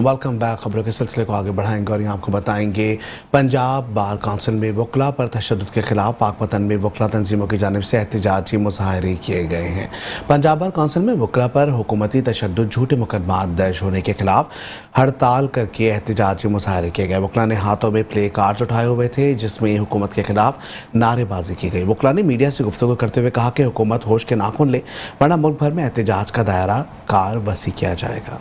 Welcome back. खबरों के सिलसिले को आगे बढ़ाएंगे और यहाँ आपको बताएंगे पंजाब बार काउंसिल में वकला पर तशद्दुद के खिलाफ पाकपतन में वकला तंजीमों की जानिब से एहतजाजी मुजाहरे किए गए हैं। पंजाब बार काउंसिल में वकला पर हुकूमती तशद्दुद झूठे मुकदमात दर्ज होने के खिलाफ हड़ताल करके एहतजाजी मुजाहरे किए गए। वकला ने हाथों में प्ले कार्ड्स उठाए हुए थे जिसमें हुकूमत के खिलाफ नारेबाजी की गई। वकला ने मीडिया से गुफ्तगू करते हुए कहा कि हुकूमत होश के नाखून ले वरना मुल्क भर में एहतजाज का दायरा कार वसी किया जाएगा।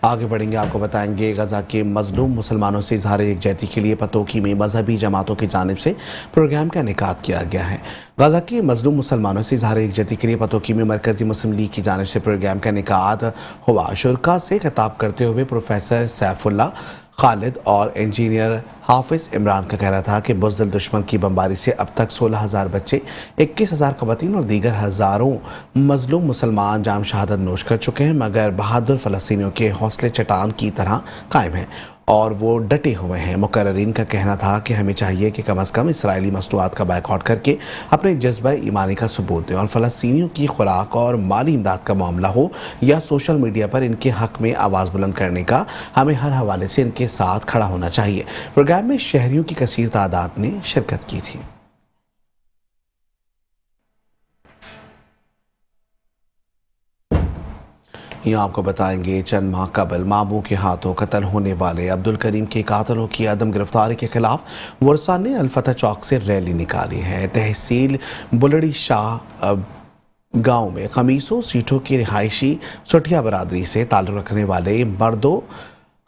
आगे बढ़ेंगे, आपको बताएंगे गजा के मजलूम मुसलमानों से इजहार यकजहती के लिए पतोकी में मजहबी जमातों की जानिब से प्रोग्राम का इनेकाद किया गया है। गजा के मजलूम मुसलमानों से इजहार यकजहती के लिए पतोकी में मरकजी मुस्लिम लीग की जानिब से प्रोग्राम का इनेकाद हुआ। शुरका से खिताब करते हुए प्रोफेसर सैफुल्ला खालिद और इंजीनियर हाफिज इमरान का कहना था कि बुज़दिल दुश्मन की बमबारी से अब तक 16,000 बच्चे, 21,000 ख़वातीन और दीगर हज़ारों मजलूम मुसलमान जाम शहादत नोश कर चुके हैं, मगर बहादुर फ़लस्तीनियों के हौसले चट्टान की तरह कायम हैं और वो डटे हुए हैं। मुकर्ररीन का कहना था कि हमें चाहिए कि कम अज़ कम इसराइली मसनूआत का बायकॉट करके अपने जज्बा ईमानी का सबूत दें और फ़लस्तीनियों की खुराक और माली इमदाद का मामला हो या सोशल मीडिया पर इनके हक़ में आवाज़ बुलंद करने का, हमें हर हवाले से इनके साथ खड़ा होना चाहिए। प्रोग्राम में शहरियों की कसीर तादाद ने शिरकत की थी। यहाँ आपको बताएंगे चंद माह कबल मामू के हाथों कत्ल होने वाले अब्दुल करीम के कातलों की अदम गिरफ्तारी के खिलाफ वर्षा ने अलफता चौक से रैली निकाली है। तहसील बुलड़ी शाह गांव में खमीसों सीटों की रिहायशी सुठिया बरादरी से ताल्लुक़ रखने वाले मर्दों,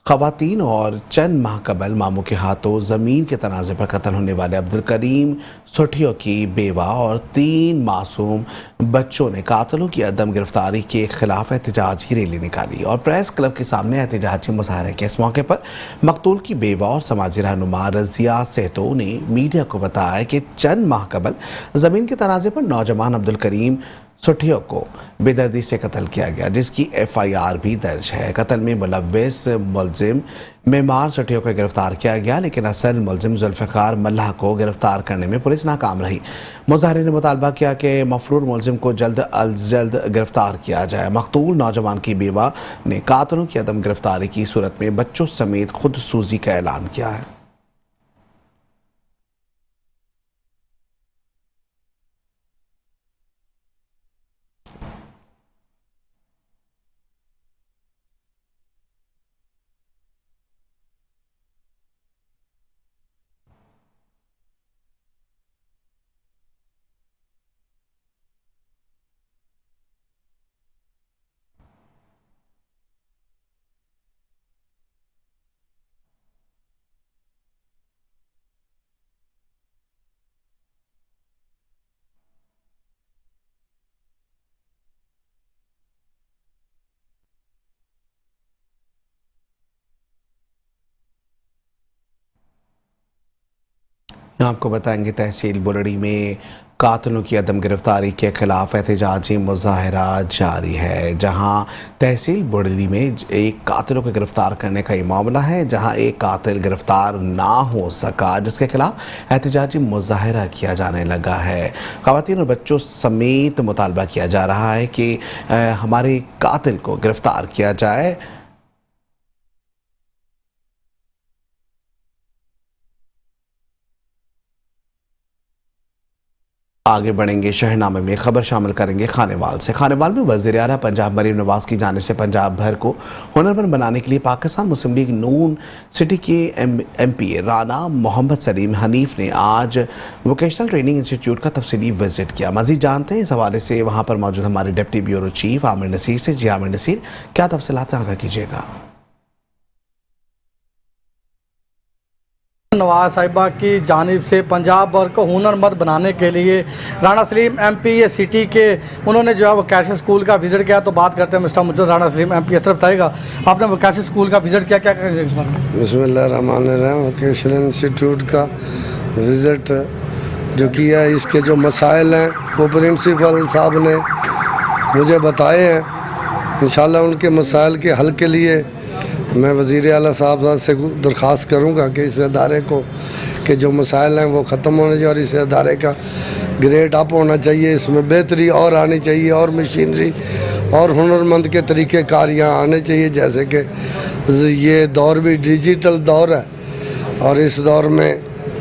ख़वातीन और चंद माह कबल मामू के हाथों ज़मीन के तनाज़े पर कत्ल होने वाले अब्दुल करीम सुठियों की बेवा और 3 मासूम बच्चों ने कातलों की अदम गिरफ्तारी के खिलाफ एहतजाज की रैली निकाली और प्रेस क्लब के सामने एहतजाजी मुजाहरे के। इस मौके पर मकतूल की बेवा और समाजी रहनुमा रज़िया सेतो ने मीडिया को बताया कि चंद माह कबल ज़मीन के तनाज़े पर नौजवान अब्दुल करीम सुठियों को बेदर्दी से कत्ल किया गया, जिसकी FIR भी दर्ज है। कत्ल में मुलव्विस मुलजिम मेमार सुठियों को गिरफ्तार किया गया, लेकिन असल मुलजिम जुल्फ़िकार मल्लाह को गिरफ्तार करने में पुलिस नाकाम रही। मुज़ाहिरीन ने मुतालबा किया कि मफरूर मुलजिम को जल्द अज जल्द गिरफ्तार किया जाए। मकतूल नौजवान की बेवा ने कातलों की अदम गिरफ्तारी की सूरत में बच्चों समेत खुदसूजी का ऐलान किया है। आपको बताएंगे तहसील बुलड़ी में कातलों की अदम गिरफ्तारी के खिलाफ एहतजाजी मुजाहरा जारी है। जहां तहसील बुलड़ी में एक कातिलों को गिरफ्तार करने का ये मामला है, जहां एक कातिल गिरफ्तार ना हो सका, जिसके खिलाफ एहतजाजी मुजाहरा किया जाने लगा है। ख़वातीन और बच्चों समेत मुतालबा किया जा रहा है कि हमारे कातिल को गिरफ्तार किया जाए। आगे बढ़ेंगे, शहरनामे में खबर शामिल करेंगे खानेवाल से। खानेवाल में वज़ीर आला पंजाब मरीम नवाज़ की जानिब से पंजाब भर को हुनरमंद बनाने के लिए पाकिस्तान मुस्लिम लीग नून सिटी के MP राना मोहम्मद सलीम हनीफ ने आज वोकेशनल ट्रेनिंग इंस्टीट्यूट का तफसीली विजिट किया। मज़ीद जानते हैं इस हवाले से वहाँ पर मौजूद हमारे deputy bureau chief Aamir Naseer से। जी आमिर नसीर, क्या तफसीलात आगाह कीजिएगा। नवाज साहिबा की जानिब से पंजाब भर को हुनरमंद बनाने के लिए राना सलीम MP सिटी के उन्होंने जो है वोकेशनल स्कूल का विज़िट किया। तो बात करते हैं मिस्टर मुज्जद राना सलीम MP, इस तरह बताएगा आपने वोकेशनल स्कूल का विज़िट किया, क्या करेंगे इस बारे में? बिस्मिल्लाहिर्रहमानिर्रहीम। वोकेशनल इंस्टीट्यूट का विज़िट जो किया, इसके जो मसाइल हैं वो प्रिंसिपल साहब ने मुझे बताए हैं। इंशाल्लाह उनके मसाइल के हल के लिए मैं वज़ीर आला साहब से दरख्वास्त करूँगा कि इस अदारे को के जो मसाइल हैं वो ख़त्म होने चाहिए और इस अदारे का ग्रेड अप होना चाहिए, इसमें बेहतरी और आनी चाहिए और मशीनरी और हुनरमंद के तरीक़ेकार यहाँ आने चाहिए। जैसे कि ये दौर भी डिजिटल दौर है और इस दौर में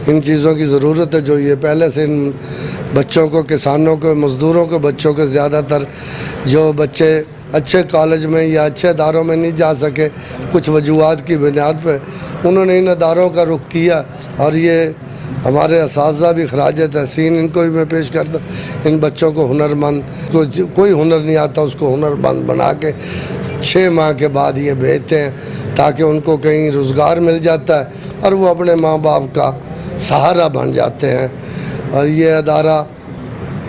इन चीज़ों की ज़रूरत है। जो ये पहले से इन बच्चों को, किसानों को, मज़दूरों को, बच्चों को ज़्यादातर जो बच्चे अच्छे कॉलेज में या अच्छे अदारों में नहीं जा सके कुछ वजूहात की बुनियाद पर, उन्होंने इन अदारों का रुख किया और ये हमारे असातिज़ा भी खराज तहसीन इनको भी मैं पेश करता। इन बच्चों को हुनरमंद, कोई हुनर नहीं आता उसको हुनरमंद बना के 6 माह के बाद ये भेजते हैं ताकि उनको कहीं रोज़गार मिल जाता है और वो अपने माँ बाप का सहारा बन जाते हैं। और ये अदारा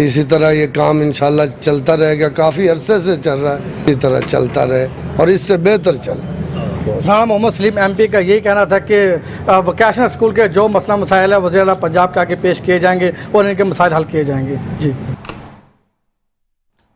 इसी तरह ये काम इंशाल्लाह चलता रहेगा, काफ़ी अरसे से चल रहा है, इसी तरह चलता रहे और इससे बेहतर चले। राणा मोहम्मद सलीम एमपी का यही कहना था कि वोकेशनल स्कूल के जो मसला मसाइल है वज़ीर आला पंजाब के आगे पेश किए जाएंगे और इनके मसाइल हल किए जाएंगे। जी,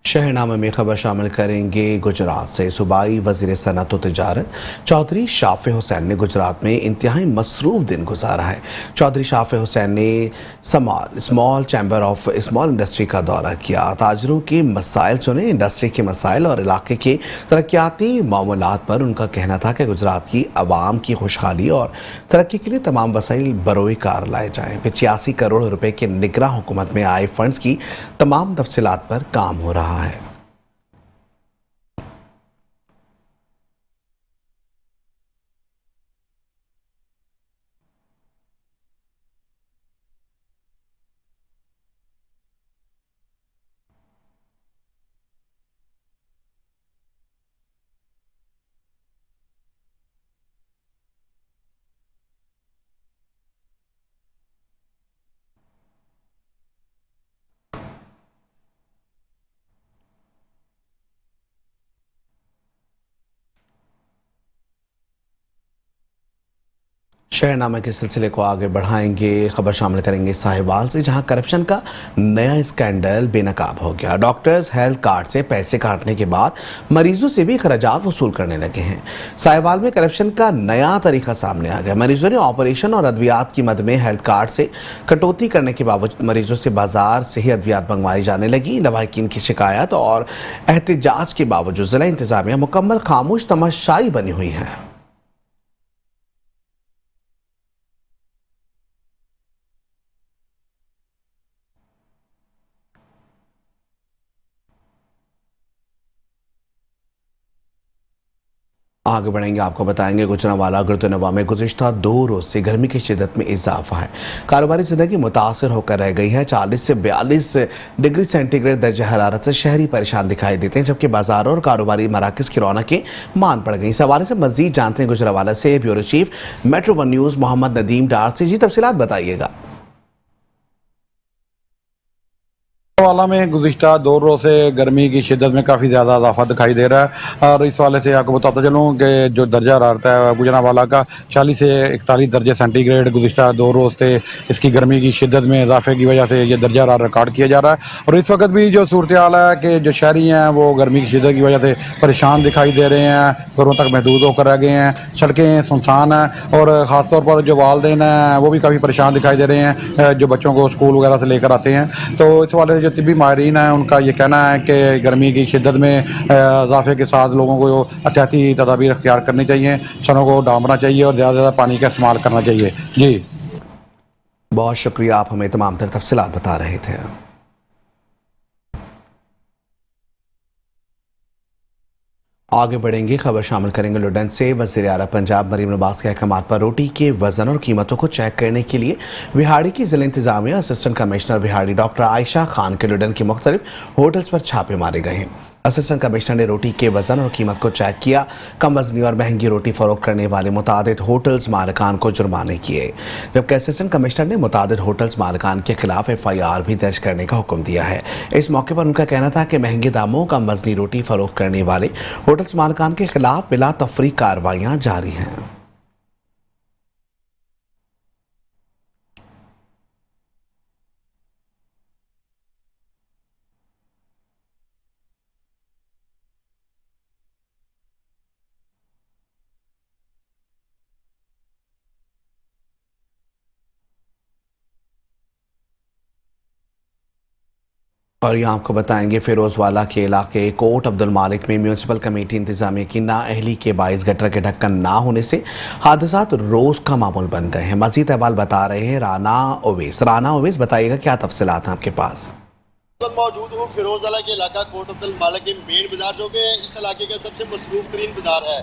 शहरनामे में खबर शामिल करेंगे गुजरात से। सूबाई वज़ीर सनअत व तिजारत चौधरी शाफे हुसैन ने गुजरात में इंतहाई मसरूफ़ दिन गुजारा है। चौधरी शाफे हुसैन ने small chamber of small industry का दौरा किया, ताजरों के मसाइल सुने, इंडस्ट्री के मसाइल और इलाके के तरक्याती मामलात पर। उनका कहना था कि गुजरात की आवाम की खुशहाली और तरक्की के लिए तमाम वसाइल बरोए कार लाए जाएँ। 85 करोड़ रुपए के निगरां हुकूमत में आए फंड्स की तमाम तफसीलात पर काम हो रहा है। शहरनामे के सिलसिले को आगे बढ़ाएंगे। खबर शामिल करेंगे साहिवाल से, जहां करप्शन का नया स्कैंडल बेनकाब हो गया। डॉक्टर्स हेल्थ कार्ड से पैसे काटने के बाद मरीजों से भी खर्चात वसूल करने लगे हैं। साहिवाल में करप्शन का नया तरीका सामने आ गया। मरीजों ने ऑपरेशन और अद्वियात की मद में हेल्थ कार्ड से कटौती करने के बावजूद मरीजों से बाजार से ही अद्वियात मंगवाई जाने लगी। लवाहिकीन की शिकायत और एहतजाज के बावजूद जिला इंतजामिया मुकम्मल खामोश तमाशाई बनी हुई है। आगे बढ़ेंगे, आपको बताएंगे गुजरांवाला गुरुद्वारा में गुज़िश्ता 2 रोज से गर्मी की शिद्दत में इजाफा है। कारोबारी जिंदगी मुतासर होकर रह गई है। 40 से 42 डिग्री सेंटीग्रेड दर्जा हरारत से शहरी परेशान दिखाई देते हैं, जबकि बाजारों और कारोबारी मराकज की रौनकें मान पड़ गई। इस हवाले से मजीद जानते हैं गुजरांवाला से bureau chief metro 1 news Mohammad Nadeem Dar से। जी, तफसीलात बताइएगा। वाला में गुज़िश्ता 2 रोज़ से गर्मी की शिद्दत में काफ़ी ज़्यादा इजाफा दिखाई दे रहा है और इस वाले से आपको बताता चलूँ कि जो दर्जा हरारत है गुजरांवाला का 40 से 41 दर्जे सेंटीग्रेड गुज़िश्ता 2 रोज़ से इसकी गर्मी की शिद्दत में इजाफे की वजह से ये दर्जा हरारत रिकॉर्ड किया जा रहा है। और इस वक्त भी जो सूरत हाल है कि जो शहरी हैं वो गर्मी की शिद्दत की वजह से परेशान दिखाई दे रहे हैं, घरों तक महदूद होकर रह गए हैं, सड़कें सुनसान हैं और ख़ासतौर पर जो वालदेन हैं वो भी काफ़ी परेशान दिखाई दे रहे हैं जो बच्चों को स्कूल वगैरह से लेकर आते हैं। तो इस वाले से जो तिब्बी माहिरीन हैं उनका ये कहना है कि गर्मी की शिद्दत में इजाफे के साथ लोगों को एहतियाती तदाबीर अख्तियार करनी चाहिए, सड़कों को डांबना चाहिए और ज़्यादा से ज़्यादा पानी का इस्तेमाल करना चाहिए। जी, बहुत शुक्रिया, आप हमें तमाम तर तफसीलात बता रहे थे। आगे बढ़ेंगे, खबर शामिल करेंगे लुधियाना से। वज़ीर आला पंजाब मरीम नवाज के अहकामात पर रोटी के वजन और कीमतों को चेक करने के लिए विहाड़ी की जिला इंतजामिया assistant commissioner Vehari doctor Ayesha Khan के लुधियाना के मुख्तलिफ होटल्स पर छापे मारे गए हैं। असिस्टेंट कमिश्नर ने रोटी के वजन और कीमत को चेक किया। कम वजनी और महंगी रोटी फरोख्त करने वाले मुतादिद होटल्स मालिकान को जुर्माने किए, जबकि असिस्टेंट कमिश्नर ने मुतादिद होटल्स मालिकान के खिलाफ FIR भी दर्ज करने का हुक्म दिया है। इस मौके पर उनका कहना था कि महंगे दामों कम वजनी रोटी फरोख्त करने वाले होटल्स मालिकान के खिलाफ बिला तफरीक कार्रवाइयां जारी हैं। और यहाँ आपको बताएंगे फिरोजवाला के इलाके कोट अब्दुल मालिक में म्यूनसिपल कमेटी इंतजामिया की नाअहली के बाइस गटर के ढक्कन ना होने से हादसात रोज का मामूल बन गए हैं। मजीद अहवाल बता रहे हैं राना ओवैस बताइएगा क्या तफसीलात हैं आपके पास। मौजूद हूँ फिरोजवाला के इलाका कोट अब्दुल मालिक के मेन बाजार, जो कि इस इलाके का सबसे मसरूफ तरीन बाजार है।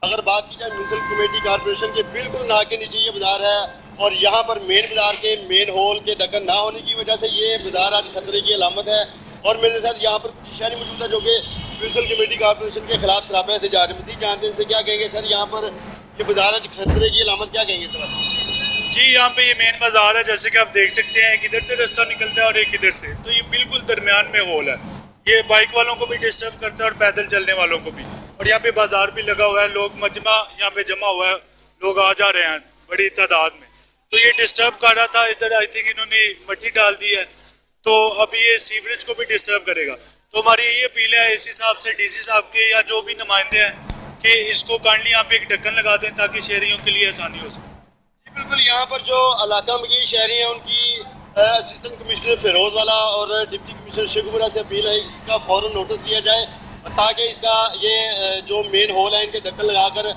अगर बात की जाए म्यूनसिपल कमेटी कॉरपोरेशन के बिल्कुल ना के नीचे ये बाजार है और यहाँ पर मेन बाजार के मेन हॉल के ढक्कन ना होने की वजह से ये बाजार आज खतरे की अलामत है। और मेरे साथ यहाँ पर कुछ शहरी मौजूद है जो कि म्यूनसिपल कमेटी कॉरपोरेशन के खिलाफ सरापा से जाकर मजीद जानते हैं इनसे क्या कहेंगे। सर, यहाँ पर ये बाजार आज खतरे की अलामत क्या कहेंगे सर? जी, यहाँ पे ये मेन बाजार है, जैसे कि आप देख सकते हैं एक इधर से रास्ता निकलता है और एक इधर से, तो ये बिल्कुल दरमियान में हॉल है। ये बाइक वालों को भी डिस्टर्ब करता है और पैदल चलने वालों को भी। और यहाँ पे बाजार भी लगा हुआ है, लोग मजमा यहाँ पे जमा हुआ है, लोग आ जा रहे हैं बड़ी तादाद में, तो ये डिस्टर्ब कर रहा था। इधर आई थिंक इन्होंने मट्टी डाल दी है, तो अभी ये सीवरेज को भी डिस्टर्ब करेगा। तो हमारी यही अपील है एसी साहब से, डीसी साहब के या जो भी नुमाइंदे हैं कि इसको काइंडली यहाँ पे एक ढक्कन लगा दें ताकि शहरियों के लिए आसानी हो सके। बिल्कुल, यहाँ पर जो इलाका में शहरी हैं उनकी असिस्टेंट कमिश्नर फिरोजवाला और डिप्टी कमिश्नर शेखुपुरा से अपील है इसका फौरन नोटिस लिया जाए ताकि इसका ये जो मेन हॉल है इनके ढक्कन लगाकर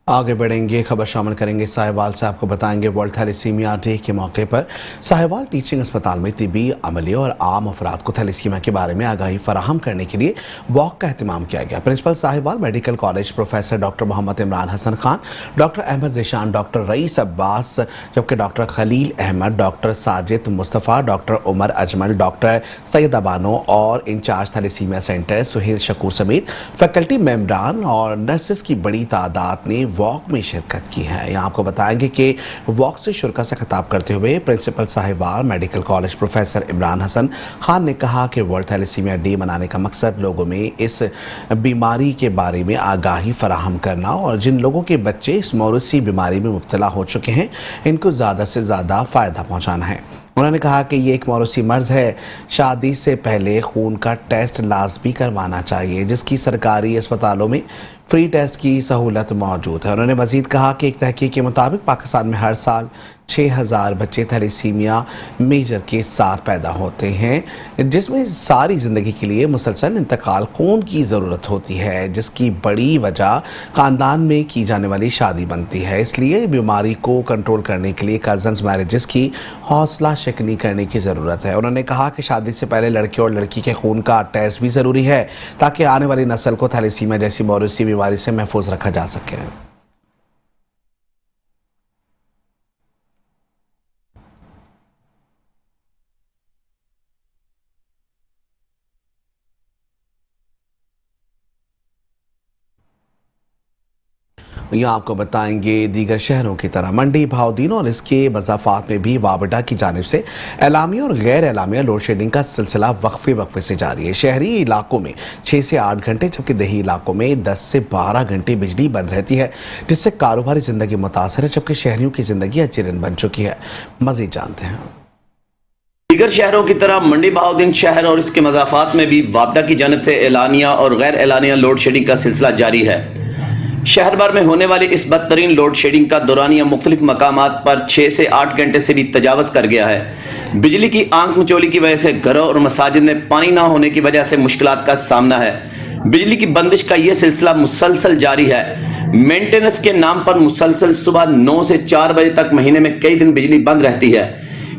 आगे बढ़ेंगे। खबर शामिल करेंगे साहिवाल से। आपको बताएंगे वर्ल्ड थैलेसीमिया डे के मौके पर साहिवाल टीचिंग अस्पताल में तिबी अमले और आम अफराद को थैलेसीमिया के बारे में आगाही फराहम करने के लिए वॉक का एहतमाम किया गया। Principal Sahiwal medical college professor doctor Mohammad Imran Hasan Khan, doctor Ahmed Zeeshan, doctor Rais Abbas, जबकि doctor Khalil Ahmed, doctor Sajid Mustafa, doctor Umar Ajmal, doctor Syed Abano और incharge thalassemia centre Suhail Shakoor समेत फैकल्टी मेंबरान और नर्सेस की बड़ी तादाद ने वॉक में शिरकत की है। यहाँ आपको बताएंगे कि वॉक से शुरा से खिताब करते हुए principal Sahiwal medical college professor Imran Hasan Khan ने कहा कि वर्ल्ड थैलेसीमिया डे मनाने का मकसद लोगों में इस बीमारी के बारे में आगाही फराहम करना और जिन लोगों के बच्चे इस मौरूसी बीमारी में मुब्तला हो चुके हैं इनको ज़्यादा से ज़्यादा फ़ायदा पहुँचाना है। उन्होंने कहा कि ये एक मौरूसी मर्ज है, शादी से पहले खून का टेस्ट लाजमी करवाना चाहिए, जिसकी सरकारी अस्पतालों में फ्री टेस्ट की सहूलत मौजूद है। उन्होंने मजीद कहा कि एक तहकीक के मुताबिक पाकिस्तान में हर साल 6000 बच्चे थैलेसीमिया मेजर के साथ पैदा होते हैं, जिसमें सारी ज़िंदगी के लिए मुसलसल इंतकाल खून की ज़रूरत होती है, जिसकी बड़ी वजह ख़ानदान में की जाने वाली शादी बनती है। इसलिए बीमारी को कंट्रोल करने के लिए कज़न्स मैरिजेस की हौसला शिकनी करने की ज़रूरत है। उन्होंने कहा कि शादी से पहले लड़के और लड़की के खून का टेस्ट भी ज़रूरी है ताकि आने वाली नस्ल को थैलेसीमिया जैसी मौरूसी बीमारी से महफूज रखा जा सके। यहाँ आपको बताएंगे दीगर शहरों की तरह मंडी, भावदीन और इसके मज़ाफ़ात में भी वाबडा की जानिब से एलामिया और गैर एलामिया लोड शेडिंग का सिलसिला वक्फे से जारी है। शहरी इलाकों में 6 से 8 घंटे जबकि देही इलाकों में 10 से 12 घंटे बिजली बंद रहती है, जिससे कारोबारी ज़िंदगी मुतासर है जबकि शहरियों की ज़िंदगी अजरन बन चुकी है। मज़ीद जानते हैं। दीगर शहरों की तरह मंडी बहाउद्दीन शहर और इसके मज़ाफ़ात में भी वाबडा की जानिब से एलानिया और गैर एलानिया लोड शेडिंग का सिलसिला जारी है। शहर भर में होने वाली इस बदतरीन लोड शेडिंग का दौरानिया मुख्तलिफ मकामात पर 6 से 8 घंटे से भी तजावज़ कर गया है। बिजली की आंख मचोली की वजह से घरों और मसाजिद में पानी ना होने की वजह से मुश्किलात का सामना है। बिजली की बंदिश का यह सिलसिला मुसलसल जारी है। मेंटेनेंस के नाम पर मुसलसल सुबह 9 से 4 बजे तक महीने में कई दिन बिजली बंद रहती है।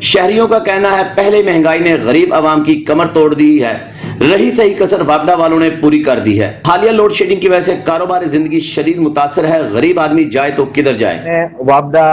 शहरियों का कहना है पहले महंगाई ने गरीब आवाम की कमर तोड़ दी है, रही सही कसर वाबडा वालों ने पूरी कर दी है। हालिया लोड शेडिंग की वजह से कारोबारी जिंदगी शदीद मुतासर है। गरीब आदमी जाए तो किधर जाए। वाबडा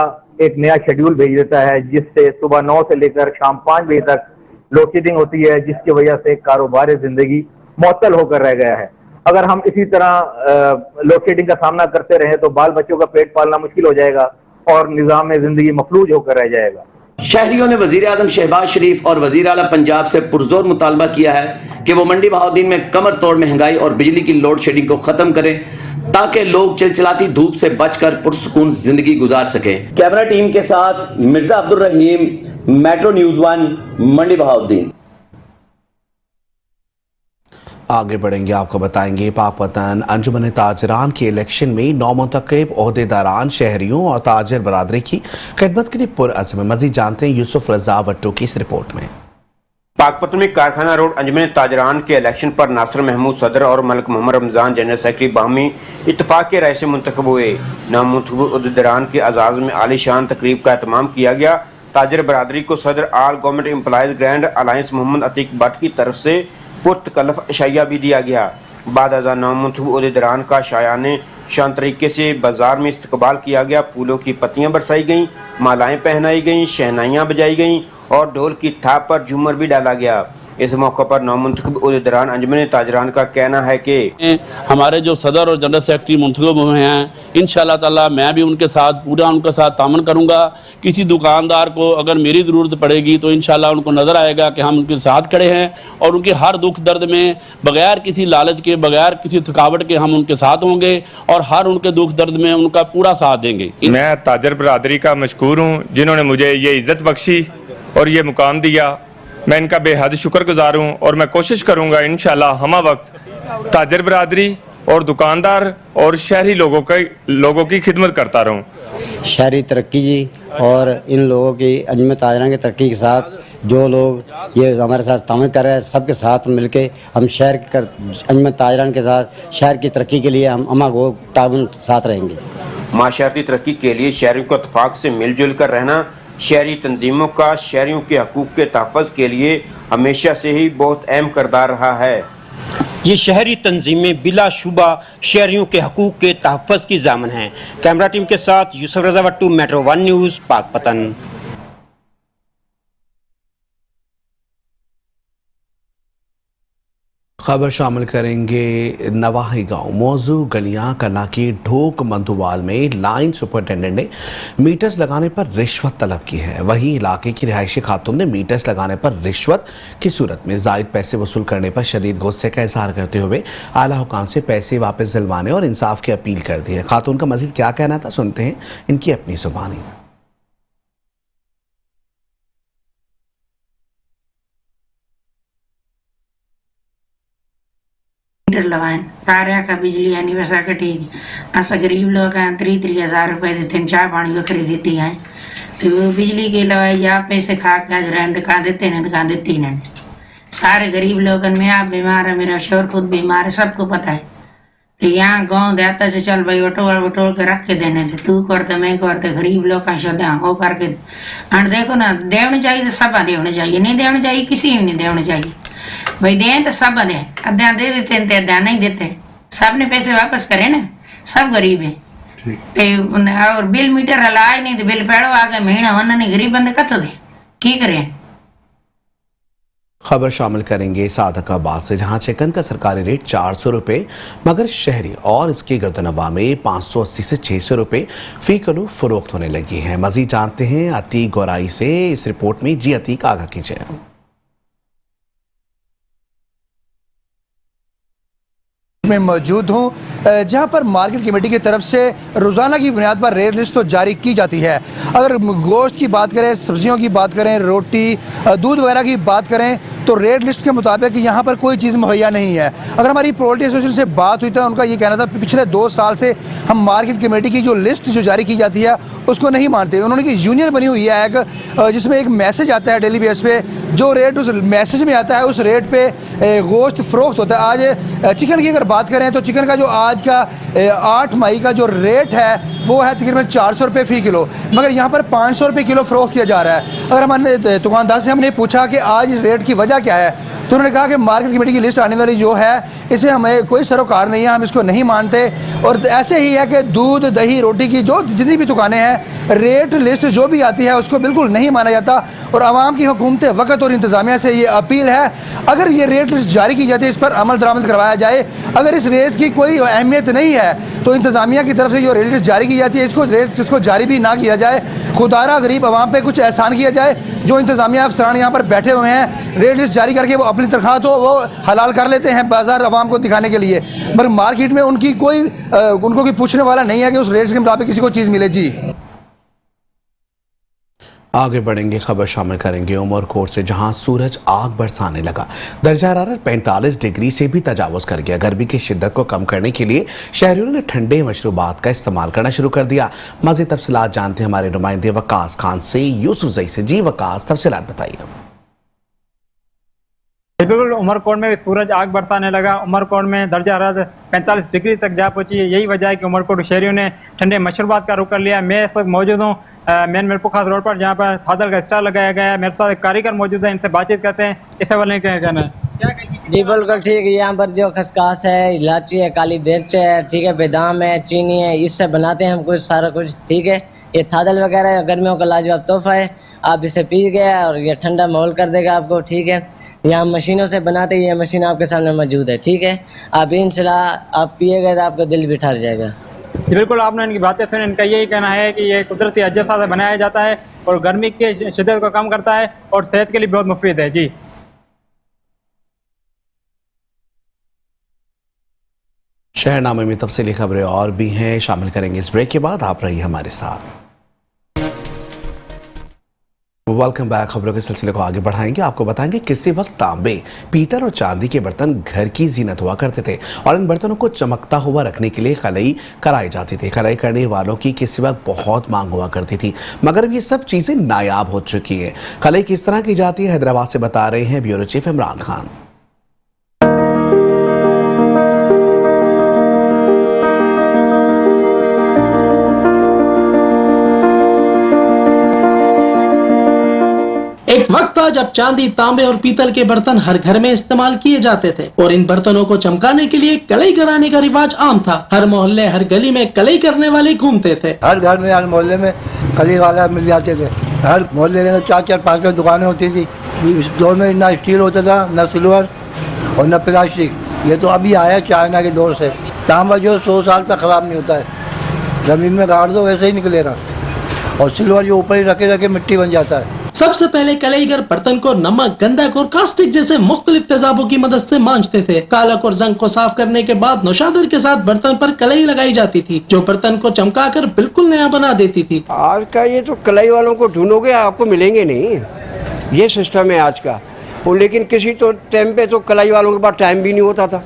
एक नया शेड्यूल भेज देता है जिससे सुबह 9 से लेकर शाम 5 बजे तक लोड शेडिंग होती है, जिसकी वजह से कारोबारी जिंदगी मुअत्तल होकर रह गया है। अगर हम इसी तरह लोड शेडिंग का सामना करते रहे तो बाल बच्चों का पेट पालना मुश्किल हो जाएगा और निजाम जिंदगी मफलूज होकर रह जाएगा। शहरियों ने वजीर आजम शहबाज शरीफ और वजीर आला पंजाब से पुरजोर मुतालबा किया है कि वो मंडी बहाउद्दीन में कमर तोड़ महंगाई और बिजली की लोड शेडिंग को खत्म करें ताकि लोग चिलचिलाती धूप से बचकर पुरसुकून जिंदगी गुजार सके। कैमरा टीम के साथ मिर्जा अब्दुल रहीम, मेट्रो न्यूज़ 1, मंडी बहाउद्दीन। आगे बढ़ेंगे, आपको बताएंगे पाकपतन अंजुमन ताजरान के इलेक्शन में नौमुंतखब ओहदेदारान शहरियों और ताजर बरादरी की खिदमत के लिए पुरअज़्म। मज़ीद जानते हैं यूसुफ रजा वट्टू की इस रिपोर्ट में। पाकपतन में कारखाना रोड अंजुमन ताजरान के इलेक्शन पर नासिर महमूद सदर और मलिक मोहम्मद रमजान जनरल सेक्रेटरी बाहमी इत्तफाक के राय से मुंतखब हुए। नामुंतखब ओहदेदारान के एजाज़ में आलीशान तकरीब का एहतमाम किया गया। ताजर बरादरी को सदर all government employees grand alliance Mohammad Atiq Bhatt की तरफ से पुरतकल्लफ अशाइया भी दिया गया। बाद अज़ा नामुंतखब ओहदेदारान का शायाने शान तरीके से बाजार में इस्तकबाल किया गया। फूलों की पत्तियां बरसाई गईं, मालाएं पहनाई गईं, शहनाइयां बजाई गईं और ढोल की थाप पर झूमर भी डाला गया। इस मौके पर नामुंतखब ओहदेदारान अंजुमन ताजरान का कहना है कि हमारे जो सदर और जनरल सेक्रेटरी मुंतखब हुए हैं, इंशाअल्लाह ताला मैं भी उनके साथ पूरा उनके साथ तामन करूंगा। किसी दुकानदार को अगर मेरी ज़रूरत पड़ेगी तो इंशाअल्लाह उनको नज़र आएगा कि हम उनके साथ खड़े हैं और उनके हर दुख दर्द में बगैर किसी लालच के, बगैर किसी थकावट के हम उनके साथ होंगे और हर उनके दुख दर्द में उनका पूरा साथ देंगे। मैं ताजर बरादरी का मशकूर हूँ जिन्होंने मुझे ये इज़्ज़त बख्शी और ये मुकाम दिया। मैं इनका बेहद शुक्रगुजार हूँ और मैं कोशिश करूँगा इंशाअल्लाह हमा वक्त ताजर बरादरी और दुकानदार और शहरी लोगों की खिदमत करता रहूँ। शहरी तरक्की जी और इन लोगों की अंजुमन ताजरान की तरक्की के साथ जो लोग ये हमारे साथ तामन कर रहे हैं, सबके साथ मिलके हम शहर के अंजुमन ताजरान के साथ शहर की तरक्की के लिए हम अमा को ताउन साथ रहेंगे। माशरती तरक्की के लिए शहरियों को इत्तेफाक से मिलजुल कर रहना शहरी तंजीमों का शहरियों के हकूक़ के तहफ़्फ़ुज़ के लिए हमेशा से ही बहुत अहम किरदार रहा है। ये शहरी तंजीमें बिलाशुबा शहरियों के हकूक़ के तहफ़्फ़ुज़ की ज़ामन हैं। कैमरा टीम के साथ यूसुफ रजा वट्टू, मेट्रो 1 न्यूज़, पाकपतन। खबर शामिल करेंगे नवाही गांव मौजू गलियां कन्ना की ढोक मंदुवाल में लाइन सुपरिटेंडेंट ने मीटर्स लगाने पर रिश्वत तलब की है। वहीं इलाके की रिहायशी खातून ने मीटर्स लगाने पर रिश्वत की सूरत में जायद पैसे वसूल करने पर शदीद गुस्से का इजहार करते हुए आला हुकाम से पैसे वापस दिलवाने और इंसाफ की अपील कर दी है। खातून का मजीद क्या कहना था, सुनते हैं इनकी अपनी जुबानी। लगाएं सारे का बिजली यानी वैसा कटी अस गरीब लोग हैं 3-3 रुपए देते हैं, चाय पानी वखरी देती हैं तो वो बिजली के लगाए या पैसे खा के आज रहने कहाँ देते हैं कहाँ देती नहीं। सारे गरीब लोग मैं आप बीमार है, मेरा शोर खुद बीमार है, सबको पता है। तो यहाँ गाँव देता से चल भाई वटोल के रख के देने थे, तू करते मैं करते गरीब लोग का शोधा वो करके और देखो ना देने चाहिए तो सब देने चाहिए, नहीं देने चाहिए किसी भी नहीं देने चाहिए। भाई दें तो सब दें, अद्धा दे देते हैं अद्धा नहीं देते, सब ने पैसे वापस करे ना, सब गरीब है। और बिल मीटर हलाए नहीं तो बिल पैड़ो आगे महीना होना नहीं, गरीब बंदे कतो दे की करें। खबर शामिल करेंगे सादकाबाद से, जहां चिकन का सरकारी रेट 400 रुपये मगर शहरी और इसके गर्दनवा में 580 से 600 रुपये फी किलो फरोख्त होने लगी है। मजीद जानते हैं अतीक गौराई से इस रिपोर्ट में। जी अतीक, आगाह कीजिए। में मौजूद हूँ जहाँ पर मार्केट कमेटी की तरफ से रोज़ाना की बुनियाद पर रेट लिस्ट तो जारी की जाती है। अगर गोश्त की बात करें, सब्जियों की बात करें, रोटी दूध वगैरह की बात करें तो रेट लिस्ट के मुताबिक यहाँ पर कोई चीज़ मुहैया नहीं है। अगर हमारी पोल्ट्री एसोसिएशन से बात हुई तो उनका ये कहना था पिछले 2 साल से हम मार्केट कमेटी की जो लिस्ट जो जारी की जाती है उसको नहीं मानते। उन्होंने की यूनियन बनी हुई है एक, जिसमें एक मैसेज आता है डेली बेस पे, जो रेट उस मैसेज में आता है उस रेट पे गोश्त फ़रोख्त होता है। आज चिकन की अगर बात करें तो चिकन का जो आज का 8 मई का जो रेट है वो है तकरीबन 400 रुपये फ़ी किलो, मगर यहाँ पर 500 रुपये किलो फ़रोख्त किया जा रहा है। अगर हमने दुकानदार से हमने पूछा कि आज इस रेट की वजह क्या है तो उन्होंने कहा कि मार्केट कमेटी की लिस्ट आने वाली जो है इसे हमें कोई सरोकार नहीं है, हम इसको नहीं मानते। और ऐसे ही है कि दूध दही रोटी की जो जितनी भी दुकानें हैं रेट लिस्ट जो भी आती है उसको बिल्कुल नहीं माना जाता। और आवाम की हुकूमत वक्त और इंतज़ामिया से ये अपील है, अगर ये रेट लिस्ट जारी की जाती है इस पर अमल दरामद करवाया जाए। अगर इस रेट की कोई अहमियत नहीं है तो इंतज़ामिया की तरफ से जो रेट लिस्ट जारी की जाती है इसको जारी भी ना किया जाए। खुदारा गरीब आवाम पे कुछ एहसान किया जाए। जो इंतज़ामिया अफसरान यहाँ पर बैठे हुए हैं रेट लिस्ट जारी करके वो अपनी तनख्वाह तो वो हलाल कर लेते हैं बाजार आवाम को दिखाने के लिए, मगर मार्केट में उनकी कोई उनको कोई पूछने वाला नहीं है कि उस रेट के मुताबिक किसी को चीज़ मिले। जी आगे बढ़ेंगे, खबर शामिल करेंगे उमरकोट से, जहां सूरज आग बरसाने लगा। दर्जा हरारत 45 डिग्री से भी तजावुज कर गया। गर्मी की शिद्दत को कम करने के लिए शहरियों ने ठंडे मशरूबात का इस्तेमाल करना शुरू कर दिया। मज़ीद तफसीलात जानते हैं हमारे नुमाइंदे वकास खान से, यूसुफजई से। जी वकास, तफसीलात बताइए। बिल्कुल, उमरकोट में सूरज आग बरसाने लगा। उमरकोट में दर्जा हरारत 45 डिग्री तक जा पहुंची है। यही वजह है कि उमरकोट शहरियों ने ठंडे मशरूबात का रुख कर लिया। मैं इस वक्त मौजूद हूँ मेन मिरपुखास रोड पर, जहाँ पर थादल का स्टॉल लगाया गया है। मेरे साथ एक कारीगर मौजूद है, इनसे बातचीत करते हैं। इस हवाले क्या कहना है? जी बिल्कुल ठीक है। यहाँ पर जो खसकास है, इलायची है, काली मिर्च है, ठीक है, बादाम है, चीनी है, इससे बनाते हैं हम कुछ सारा कुछ, ठीक है। ये थादल वगैरह गर्मियों का लाजवाब तोहफा है। आप इसे पी गए और ये ठंडा माहौल कर देगा आपको, ठीक है। यहाँ मशीनों से बनाते ही, ये मशीन आपके सामने मौजूद है, ठीक है। आप इंशाल्लाह आप पिएगा तो आपका दिल भी ठहर जाएगा। बिल्कुल, आपने इनकी बातें सुनी। इनका यही कहना है कि ये कुदरती अज्जा से बनाया जाता है और गर्मी की शिद्दत को कम करता है और सेहत के लिए बहुत मुफीद है। जी शहरनामे में तफसीली खबरें और भी हैं, शामिल करेंगे इस ब्रेक के बाद। आप रहिए हमारे साथ। Welcome back. खबरों के सिलसिले को आगे बढ़ाएंगे। आपको बताएंगे किसी वक्त तांबे, पीतल और चांदी के बर्तन घर की जीनत हुआ करते थे और इन बर्तनों को चमकता हुआ रखने के लिए खलई कराई जाती थी। खलई करने वालों की किसी वक्त बहुत मांग हुआ करती थी, मगर अब ये सब चीजें नायाब हो चुकी हैं। खलई किस तरह की जाती है, हैदराबाद से बता रहे हैं ब्यूरो चीफ इमरान खान। एक वक्त था जब चांदी, तांबे और पीतल के बर्तन हर घर में इस्तेमाल किए जाते थे और इन बर्तनों को चमकाने के लिए कलई कराने का रिवाज आम था। हर मोहल्ले, हर गली में कलई करने वाले घूमते थे। हर घर में, हर मोहल्ले में कलई वाला मिल जाते थे। हर मोहल्ले में 4-4, 5 दुकानें होती थी। इस दौर में ना स्टील होता था, ना सिल्वर और न प्लास्टिक। ये तो अभी आया चाइना के दौर से। तांबा जो 100 साल तक खराब नहीं होता है, जमीन में गाड़ दो वैसे ही निकलेगा। और सिल्वर जो ऊपर ही रखे रखे मिट्टी बन जाता है। सबसे पहले कलईगर बर्तन को नमक, गंधक और कास्टिक जैसे मुख्तलिफ तेजाबों की मदद से मांजते थे। कालक और जंग को साफ करने के बाद नौशादर के साथ बर्तन पर कलई लगाई जाती थी, जो बर्तन को चमकाकर बिल्कुल नया बना देती थी। आज का ये तो कलई वालों को ढूंढोगे आपको मिलेंगे नहीं, ये सिस्टम है आज का। और लेकिन किसी तो टाइम पे तो कलई वालों के पास टाइम भी नहीं होता था।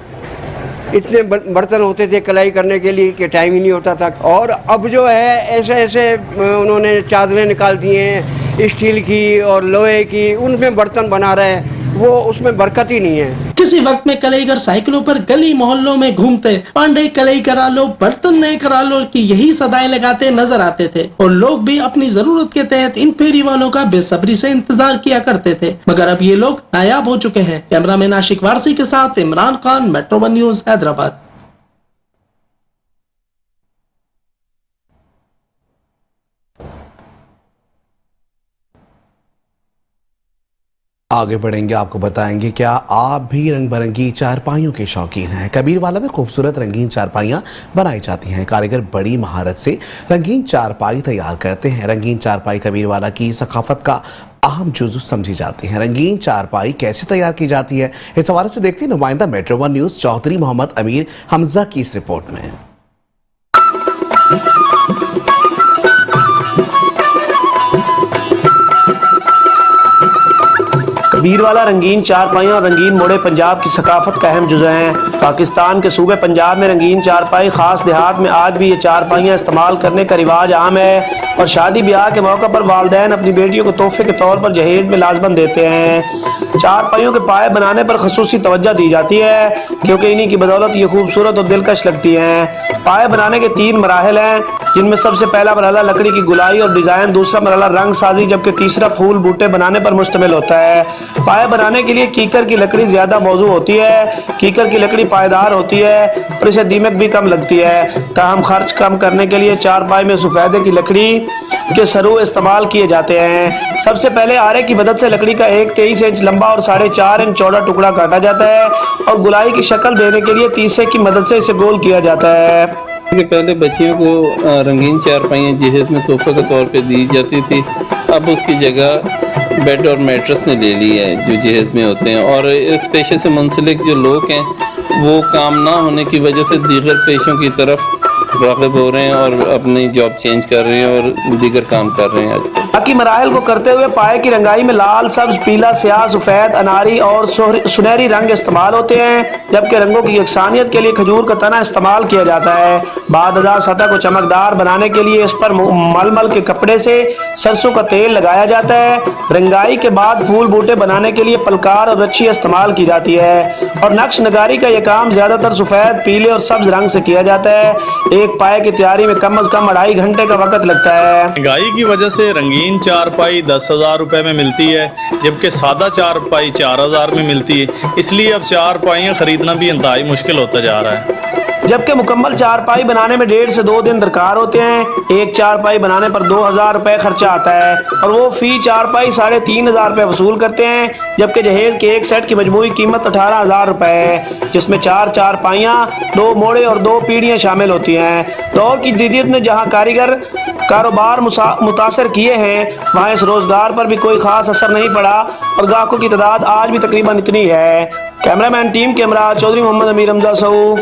इतने बर्तन होते थे कलाई करने के लिए कि टाइम ही नहीं होता था। और अब जो है ऐसे ऐसे उन्होंने चादरें निकाल दी हैं स्टील की और लोहे की, उनमें बर्तन बना रहे हैं, वो उसमें बरकत ही नहीं है। किसी वक्त में कलईगर साइकिलों पर गली मोहल्लों में घूमते, पांडे कलई करा लो, बर्तन नए करा लो की यही सदाएं लगाते नजर आते थे और लोग भी अपनी जरूरत के तहत इन फेरी वालों का बेसब्री से इंतजार किया करते थे। मगर अब ये लोग नायाब हो चुके हैं। कैमरामैन आशिक वारसी के साथ इमरान खान, मेट्रो 1 न्यूज, हैदराबाद। आगे बढ़ेंगे, आपको बताएंगे क्या आप भी रंग बिरंगी चारपाइयों के शौकीन हैं। कबीरवाला में खूबसूरत रंगीन चारपाइयाँ बनाई जाती हैं। कारीगर बड़ी महारत से रंगीन चारपाई तैयार करते हैं। रंगीन चारपाई कबीरवाला की सकाफत का अहम जुज़ समझी जाती है। रंगीन चारपाई कैसे तैयार की जाती है, इस हवाले से देखते हैं नुमाइंदा मेट्रो 1 न्यूज़ चौधरी मोहम्मद अमीर हमजा की इस रिपोर्ट में। कबीरवाला रंगीन चारपाइयाँ और रंगीन मोड़े पंजाब की सकाफत का अहम जुज़ हैं। पाकिस्तान के सूबे पंजाब में रंगीन चारपाई, खास देहात में आज भी ये चारपाइयाँ इस्तेमाल करने का रिवाज आम है और शादी ब्याह के मौका पर वालिदैन अपनी बेटियों को तोहफे के तौर पर जहेज में लाजमन देते हैं। चारपाइयों के पाए बनाने पर खसूसी तवज्जो दी जाती है क्योंकि इन्हीं की बदौलत ये खूबसूरत और दिलकश लगती हैं। पाए बनाने के 3 मराहल हैं, जिनमें सबसे पहला मरहला लकड़ी की गुलाई और डिजाइन, दूसरा मरहला रंग साजी, जबकि तीसरा फूल बूटे बनाने पर मुश्तमिल होता है। पाए बनाने के लिए कीकर की लकड़ी ज्यादा मौजू होती है। कीकर की लकड़ी पायदार होती है और इसे दीमक भी कम लगती है। ताहम खर्च कम करने के लिए चारपाई में सफेदे की लकड़ी के सरू इस्तेमाल किए जाते हैं। सबसे पहले आरे की मदद से लकड़ी का एक 23 इंच लंबा और 4.5 इंच चौड़ा टुकड़ा काटा जाता है और गुलाई की शक्ल देने के लिए तीसे की मदद से इसे गोल किया जाता है। कि पहले बच्चियों को रंगीन चारपाइयाँ जहेज में तोहफे के तौर पे दी जाती थी, अब उसकी जगह बेड और मैट्रेस ने ले ली है जो जहेज में होते हैं। और इस पेशे से मुंसलिक जो लोग हैं वो काम ना होने की वजह से दीगर पेशों की तरफ राग़िब हो रहे हैं और अपनी जॉब चेंज कर रहे हैं और दीगर काम कर रहे हैं आजकल। बाकी मराहल को करते हुए पाए की रंगाई में लाल, सब्ज, पीला, स्याह, सफेद, अनारी और सुनहरी रंग इस्तेमाल होते हैं, जबकि रंगों की यकसानियत के लिए खजूर का तना इस्तेमाल किया जाता है। बाद सतह को चमकदार बनाने के लिए इस पर मलमल के कपड़े से सरसों का तेल लगाया जाता है। रंगाई के बाद फूल बूटे बनाने के लिए पलकार और रच्छी इस्तेमाल की जाती है और नक्श नगारी का यह काम ज्यादातर सफेद, पीले और सब्ज रंग से किया जाता है। एक पाए की तैयारी में कम से कम 2.5 घंटे का वक्त लगता है। महंगाई की वजह से रंगीन चारपाई 10,000 रुपए में मिलती है, जबकि सादा चारपाई 4,000 में मिलती है। इसलिए अब चारपाइयाँ खरीदना भी इंतहाई मुश्किल होता जा रहा है। जबकि मुकम्मल चारपाई बनाने में 1.5 से 2 दिन दरकार होते हैं। एक चारपाई बनाने पर 2,000 रुपए खर्चा आता है और वो फी चारपाई 3,500 रुपए वसूल करते हैं, जबकि जहेज के एक सेट की मजमूई कीमत 18,000 रुपए है, जिसमें 4 चारपाइयाँ, 2 मोड़े और 2 पीढ़ियाँ शामिल होती हैं। दौर की जदीद ने जहाँ कारीगर कारोबार मुतासर किए हैं, वहाँ इस रोजगार पर भी कोई खास असर नहीं पड़ा और ग्राहकों की तादाद आज भी तकरीबन इतनी है। Cameraman team camera Chaudhry Mohammad Amir Hamza सऊ।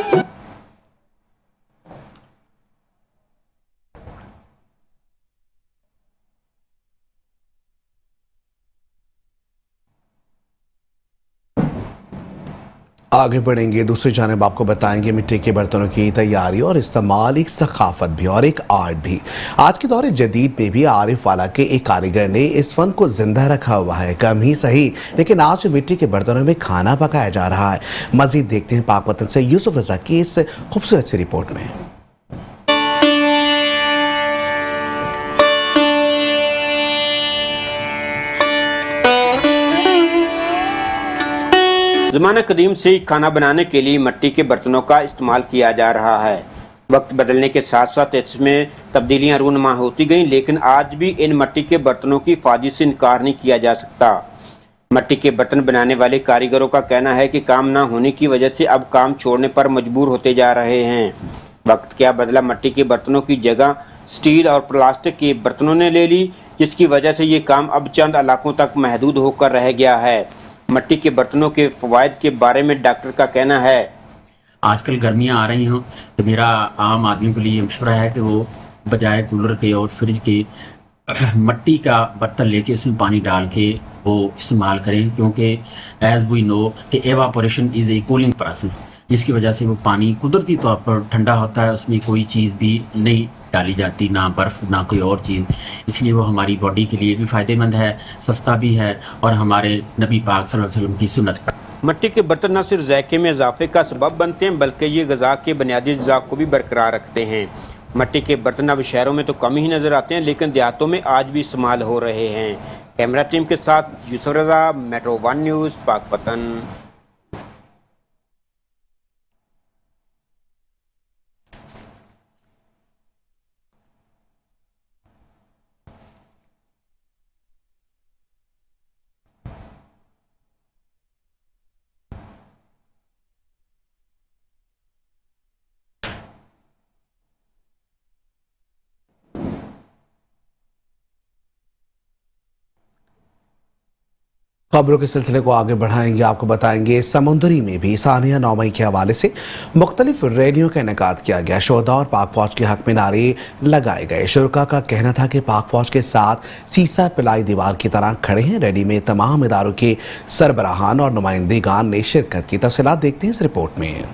आगे बढ़ेंगे, दूसरी जानिब आपको बताएंगे मिट्टी के बर्तनों की तैयारी और इस्तेमाल एक सकाफत भी और एक आर्ट भी। आज के दौर जदीद में भी आरिफ वाला के एक कारीगर ने इस फन को जिंदा रखा हुआ है। कम ही सही, लेकिन आज मिट्टी के बर्तनों में खाना पकाया जा रहा है। मजीद देखते हैं पाक वतन से यूसुफ रजा की इस खूबसूरत सी रिपोर्ट में। ज़माना कदीम से ही खाना बनाने के लिए मिट्टी के बर्तनों का इस्तेमाल किया जा रहा है। वक्त बदलने के साथ साथ इसमें तब्दीलियां रूनुमा होती गईं, लेकिन आज भी इन मिट्टी के बर्तनों की हिफाजत से इनकार नहीं किया जा सकता। मिट्टी के बर्तन बनाने वाले कारीगरों का कहना है कि काम ना होने की वजह से अब काम छोड़ने पर मजबूर होते जा रहे हैं। वक्त क्या बदला, मिट्टी के बर्तनों की जगह स्टील और प्लास्टिक के बर्तनों ने ले ली, जिसकी वजह से ये काम अब चंद इलाकों तक महदूद होकर रह गया है। मिट्टी के बर्तनों के फ़वाइद के बारे में डॉक्टर का कहना है, आजकल गर्मियाँ आ रही हों तो मेरा आम आदमी के लिए मशवरा है कि वो बजाय कूलर के और फ्रिज के मिट्टी का बर्तन लेके उसमें पानी डाल के वो इस्तेमाल करें, क्योंकि एज वी नो कि evaporation is a cooling process, जिसकी वजह से वो पानी कुदरती तौर पर ठंडा होता है, उसमें कोई चीज़ भी नहीं डाली जाती, ना बर्फ़ ना कोई और चीज़। इसलिए वो हमारी बॉडी के लिए भी फ़ायदेमंद है, सस्ता भी है और हमारे नबी पाक सल्लल्लाहु अलैहि वसल्लम की सुन्नत पर। मिट्टी के बर्तन न सिर्फ जायके में इजाफे का सबब बनते हैं, बल्कि ये ग़िज़ा के बुनियादी अज़्ज़ा को भी बरकरार रखते हैं। मिट्टी के बर्तन अब शहरों में तो कम ही नज़र आते हैं, लेकिन देहातों में आज भी इस्तेमाल हो रहे हैं। कैमरा टीम के साथ यूसुफ रज़ा, मेट्रो 1 न्यूज़, पाकपतन। खबरों के सिलसिले को आगे बढ़ाएंगे, आपको बताएंगे समुद्री में भी सानिया 9 मई के हवाले से मुख्तलिफ रैलियों का इनेकाद किया गया। शोहदा और पाक फौज के हक में नारे लगाए गए। शुरका का कहना था कि पाक फौज के साथ सीसा पिलाई दीवार की तरह खड़े हैं। रैली में तमाम इदारों के सरबराहान और नुमाइंदेगान ने शिरकत की। तफसीलात देखते हैं इस रिपोर्ट में।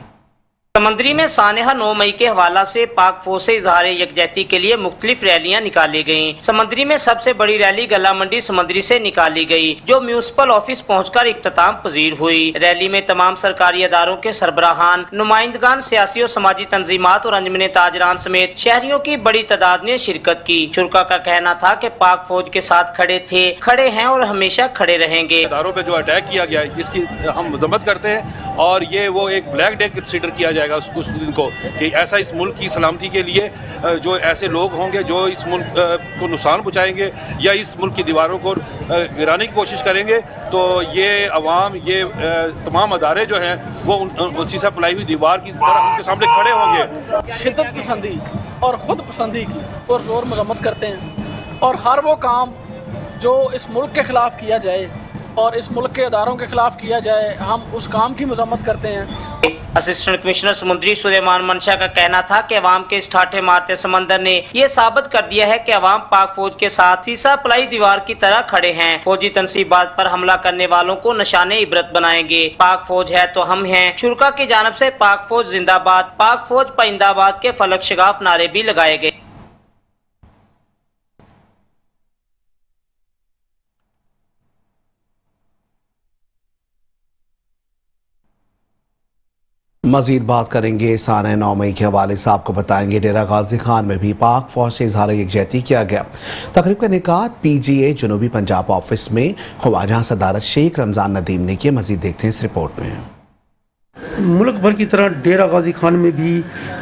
समंदरी में सानिया 9 मई के हवाला से पाक फौज से इजहार यकजहती के लिए मुख्तलिफ रैलियां निकाली गयी। समंदरी में सबसे बड़ी रैली गला मंडी समंदरी से निकाली गई, जो म्यूनिसिपल ऑफिस पहुंचकर इख्तिताम पजीर हुई। रैली में तमाम सरकारी अदारों के सरबराहान, नुमाइंदगान, सियासी और समाजी तंजीमात और अंजमन ताजरान समेत शहरियों की बड़ी तादाद ने शिरकत की। शुरका का कहना था कि पाक फौज के साथ खड़े थे, खड़े हैं और हमेशा खड़े रहेंगे। अदारों पे जो अटैक किया गया है, इसकी हम मजम्मत करते हैं और ये वो एक ब्लैक डे कंसीडर किया जाएगा उस दिन को, कि ऐसा इस मुल्क की सलामती के लिए जो ऐसे लोग होंगे जो इस मुल्क को नुकसान पहुँचाएंगे या इस मुल्क की दीवारों को गिराने की कोशिश करेंगे, तो ये अवाम, ये तमाम अदारे जो हैं वो सीसा पिलाई हुई दीवार की तरह उनके सामने खड़े होंगे। शिद्दत पसंदी और खुद पसंदी की पुरजोर मजम्मत करते हैं और हर वो काम जो इस मुल्क के ख़िलाफ़ किया जाए और इस मुल्क के अदारों के ख़िलाफ़ किया जाए, हम उस काम की मजम्मत करते हैं। असिस्टेंट कमिश्नर समुद्री सुलेमान मंशा का कहना था कि अवाम के इस ठाठे मारते समंदर ने ये साबित कर दिया है कि अवाम पाक फौज के साथ सीसा पलाई दीवार की तरह खड़े हैं। फौजी तनसीबात पर हमला करने वालों को निशाने इबरत बनाएंगे। पाक फौज है तो हम हैं। शुरका की जानब से पाक फौज जिंदाबाद, पाक फौज पाइंदाबाद के फलक शिगाफ नारे भी लगाए गए। मजीद बात करेंगे साने 9 मई के हवाले से। आपको बताएंगे डेरा गाजी खान में भी पाक फौज से इजहार यकजहती किया गया। तकरीब का इनेकाद PGA जनूबी पंजाब ऑफिस में हुआ, जहां सदारत शेख रमजान नदीम ने किया। मजीद देखते हैं इस रिपोर्ट में। मुल्क भर की तरह डेरा गाजी खान में भी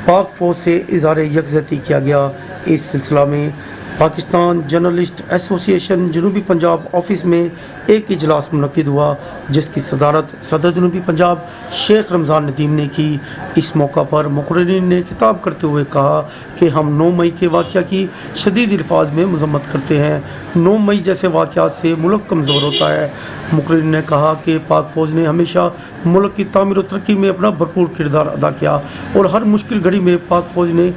पाक फौज से इजहार यकजहती किया गया। इस सिलसिला में पाकिस्तान जर्नलिस्ट एसोसिएशन जनूबी पंजाब ऑफिस में एक इजलास मुनक्किद हुआ, जिसकी सदारत सदर जनूबी पंजाब शेख रमज़ान नदीम ने की। इस मौका पर मुकर्रिरीन ने खिताब करते हुए कहा कि हम 9 मई के वाक़या की शदीद अल्फाज में मज़म्मत करते हैं। 9 मई जैसे वाक़यात से मुल्क कमज़ोर होता है। मुकर्रिरीन ने कहा कि पाक फ़ौज ने हमेशा मुल्क की तामीर और तरक्की में अपना भरपूर किरदार अदा किया और हर मुश्किल घड़ी में पाक फ़ौज ने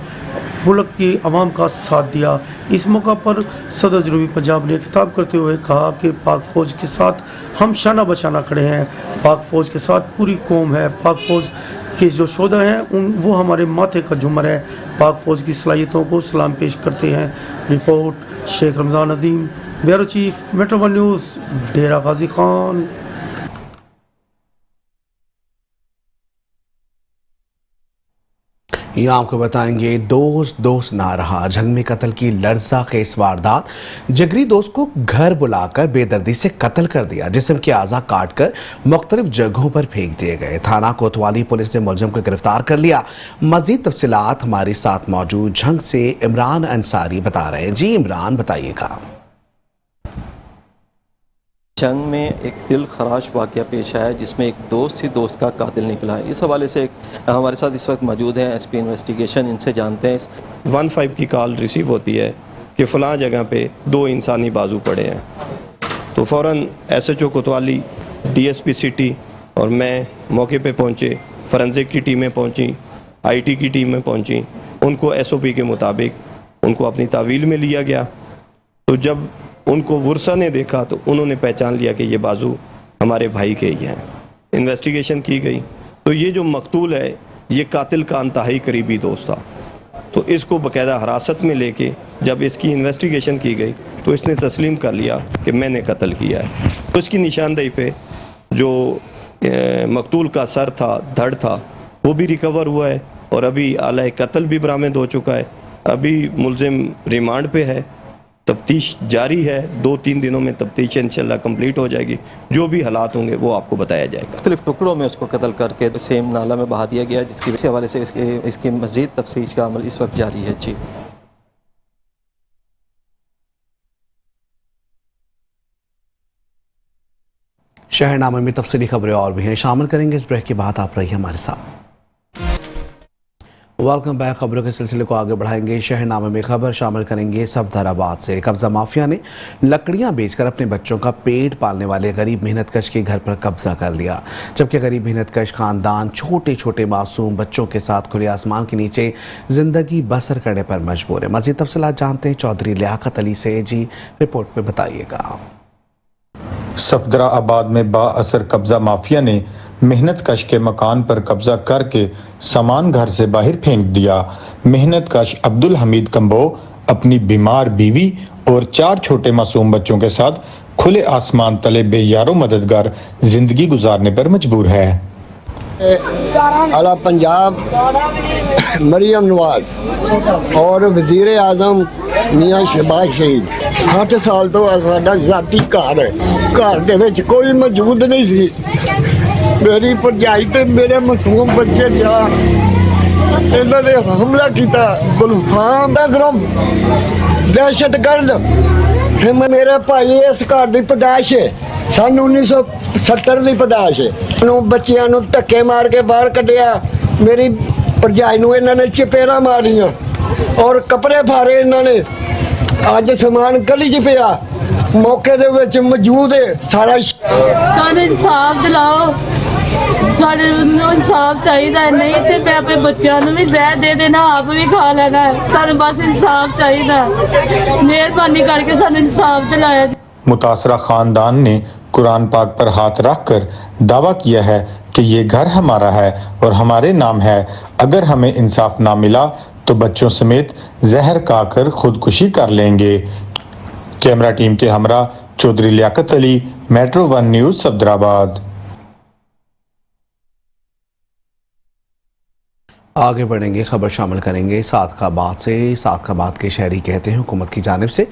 मुल्क की आवाम का साथ दिया। इस मौका पर सदर जनूबी पंजाब ने खिताब करते हुए कहा कि पाक फ़ौज के साथ हम शाना बशाना खड़े हैं। पाक फ़ौज के साथ पूरी कौम है। पाक फ़ौज के जो शोधा हैं वो हमारे माथे का झूमर है। पाक फ़ौज की सलाहियतों को सलाम पेश करते हैं। Report Sheikh Ramzan Nadeem, bureau chief, metro 1 news, Dera Ghazi Khan. यहाँ आपको बताएंगे दोस्त ना रहा, झंग में कत्ल की लर्ज़ाखेज़ वारदात। जिगरी दोस्त को घर बुलाकर बेदर्दी से कत्ल कर दिया। जिस्म के आज़ा काट कर मुख्तलिफ जगहों पर फेंक दिए गए। थाना कोतवाली पुलिस ने मुलज़िम को गिरफ्तार कर लिया। मज़ीद तफसीलात हमारे साथ मौजूद झंग से इमरान अंसारी बता रहे हैं। जी इमरान, बताइएगा। जंग में एक दिल खराश वाक़या पेश आया जिसमें एक दोस्त ही दोस्त का कातिल निकला है। इस हवाले से हमारे साथ इस वक्त मौजूद हैं SP इन्वेस्टिगेशन, इनसे जानते हैं। 15 की कॉल रिसीव होती है कि फ़लाँ जगह पे 2 इंसानी बाजू पड़े हैं, तो फ़ौरन SHO कोतवाली, DSP सिटी और मैं मौके पे पहुँचे। फ़ोरेंसिक की टीमें पहुँची, IT की टीमें पहुँची। उनको SOP के मुताबिक उनको अपनी तावील में लिया गया। तो जब उनको वर्सा ने देखा तो उन्होंने पहचान लिया कि ये बाजू हमारे भाई के ही हैं। इन्वेस्टिगेशन की गई तो ये जो मकतूल है ये कातिल का इंतहाई करीबी दोस्त था। तो इसको बाकायदा हिरासत में लेके जब इसकी इन्वेस्टिगेशन की गई तो इसने तस्लीम कर लिया कि मैंने कत्ल किया है। तो इसकी निशानदेही पे जो मकतूल का सर था, धड़ था, वो भी रिकवर हुआ है और अभी आला कत्ल भी बरामद हो चुका है। अभी मुलजिम रिमांड पे है, तफ्तीश जारी है। 2-3 दिनों में तफ्तीश इंशाल्लाह कंप्लीट हो जाएगी। जो भी हालात होंगे वो आपको बताया जाएगा। मुख्तलिफ टुकड़ों में उसको कत्ल करके सेम नाला में बहा दिया गया, जिसके हवाले से इसकी मज़ीद तफ्तीश का अमल इस वक्त जारी है। जी शहरनामे में तफसीली खबरें और भी हैं, शामिल करेंगे इस ब्रेक के बाद। आप रहिए हमारे साथ। Welcome back. खबरों के सिलसिले को आगे बढ़ाएंगे। शहरनामे में खबर शामिल करेंगे सफदराबाद से। कब्जा माफिया ने लकड़ियां बेचकर अपने बच्चों का पेट पालने वाले गरीब मेहनतकश के घर पर कब्जा कर लिया, जबकि गरीब मेहनतकश खानदान छोटे छोटे मासूम बच्चों के साथ खुले आसमान के नीचे जिंदगी बसर करने पर मजबूर है। मज़ीद तफसीलात जानते हैं चौधरी लियाकत अली से। जी रिपोर्ट में बताइएगा। सफदराबाद में बाअसर कब्जा माफिया ने मेहनतकश के मकान पर कब्जा करके सामान घर से बाहर फेंक दिया। मेहनतकश अब्दुल हमीद कंबो अपनी बीमार बीवी और 4 छोटे मासूम बच्चों के साथ खुले आसमान तले बेयारो मददगार जिंदगी गुजारने पर मजबूर है। आला पंजाब मरियम नवाज और वजीर आजम मियाँ शहबाज शरीफ 60 साल तो साडा जाती घर है। घर दे विच कोई मौजूद नहीं सी। मेरी भरजाई ते मेरे मासूम बच्चे 4 इन्होंने हमला किया। गुलफाम का ग्रुप दहशतगर्द मेरे भाई इस घर की पैदाइश है, सन 1970 की पैदाइश है। बच्चियां नूं धक्के मार के बाहर कढ़िया। मेरी भरजाई नूं इन्होंने चपेड़ा मारियां और कपड़े फाड़े। इन्होंने अज समान गली च पिया, मौके दे विच मौजूद है सारा। इंसाफ दिलाओ, साढ़े इंसाफ चाहिए, नहीं तो मैं अपने बच्चों को भी जहर दे देना, आप भी खा लेना है। सानू बस इंसाफ चाहिए, मेहरबानी करके सानू इंसाफ दिलाया। मुतासरा खानदान ने कुरान पाक पर हाथ रखकर दावा किया है कि ये घर हमारा है और हमारे नाम है। अगर हमें इंसाफ ना मिला तो बच्चों समेत जहर खाकर खुदकुशी कर लेंगे। कैमरा टीम के हमरा चौधरी लियाकत अली, मेट्रो 1 न्यूज़, सफदराबाद। आगे बढ़ेंगे, खबर शामिल करेंगे सादकाबाद से। सादकाबाद के शहरी कहते हैं हुकूमत की जानिब से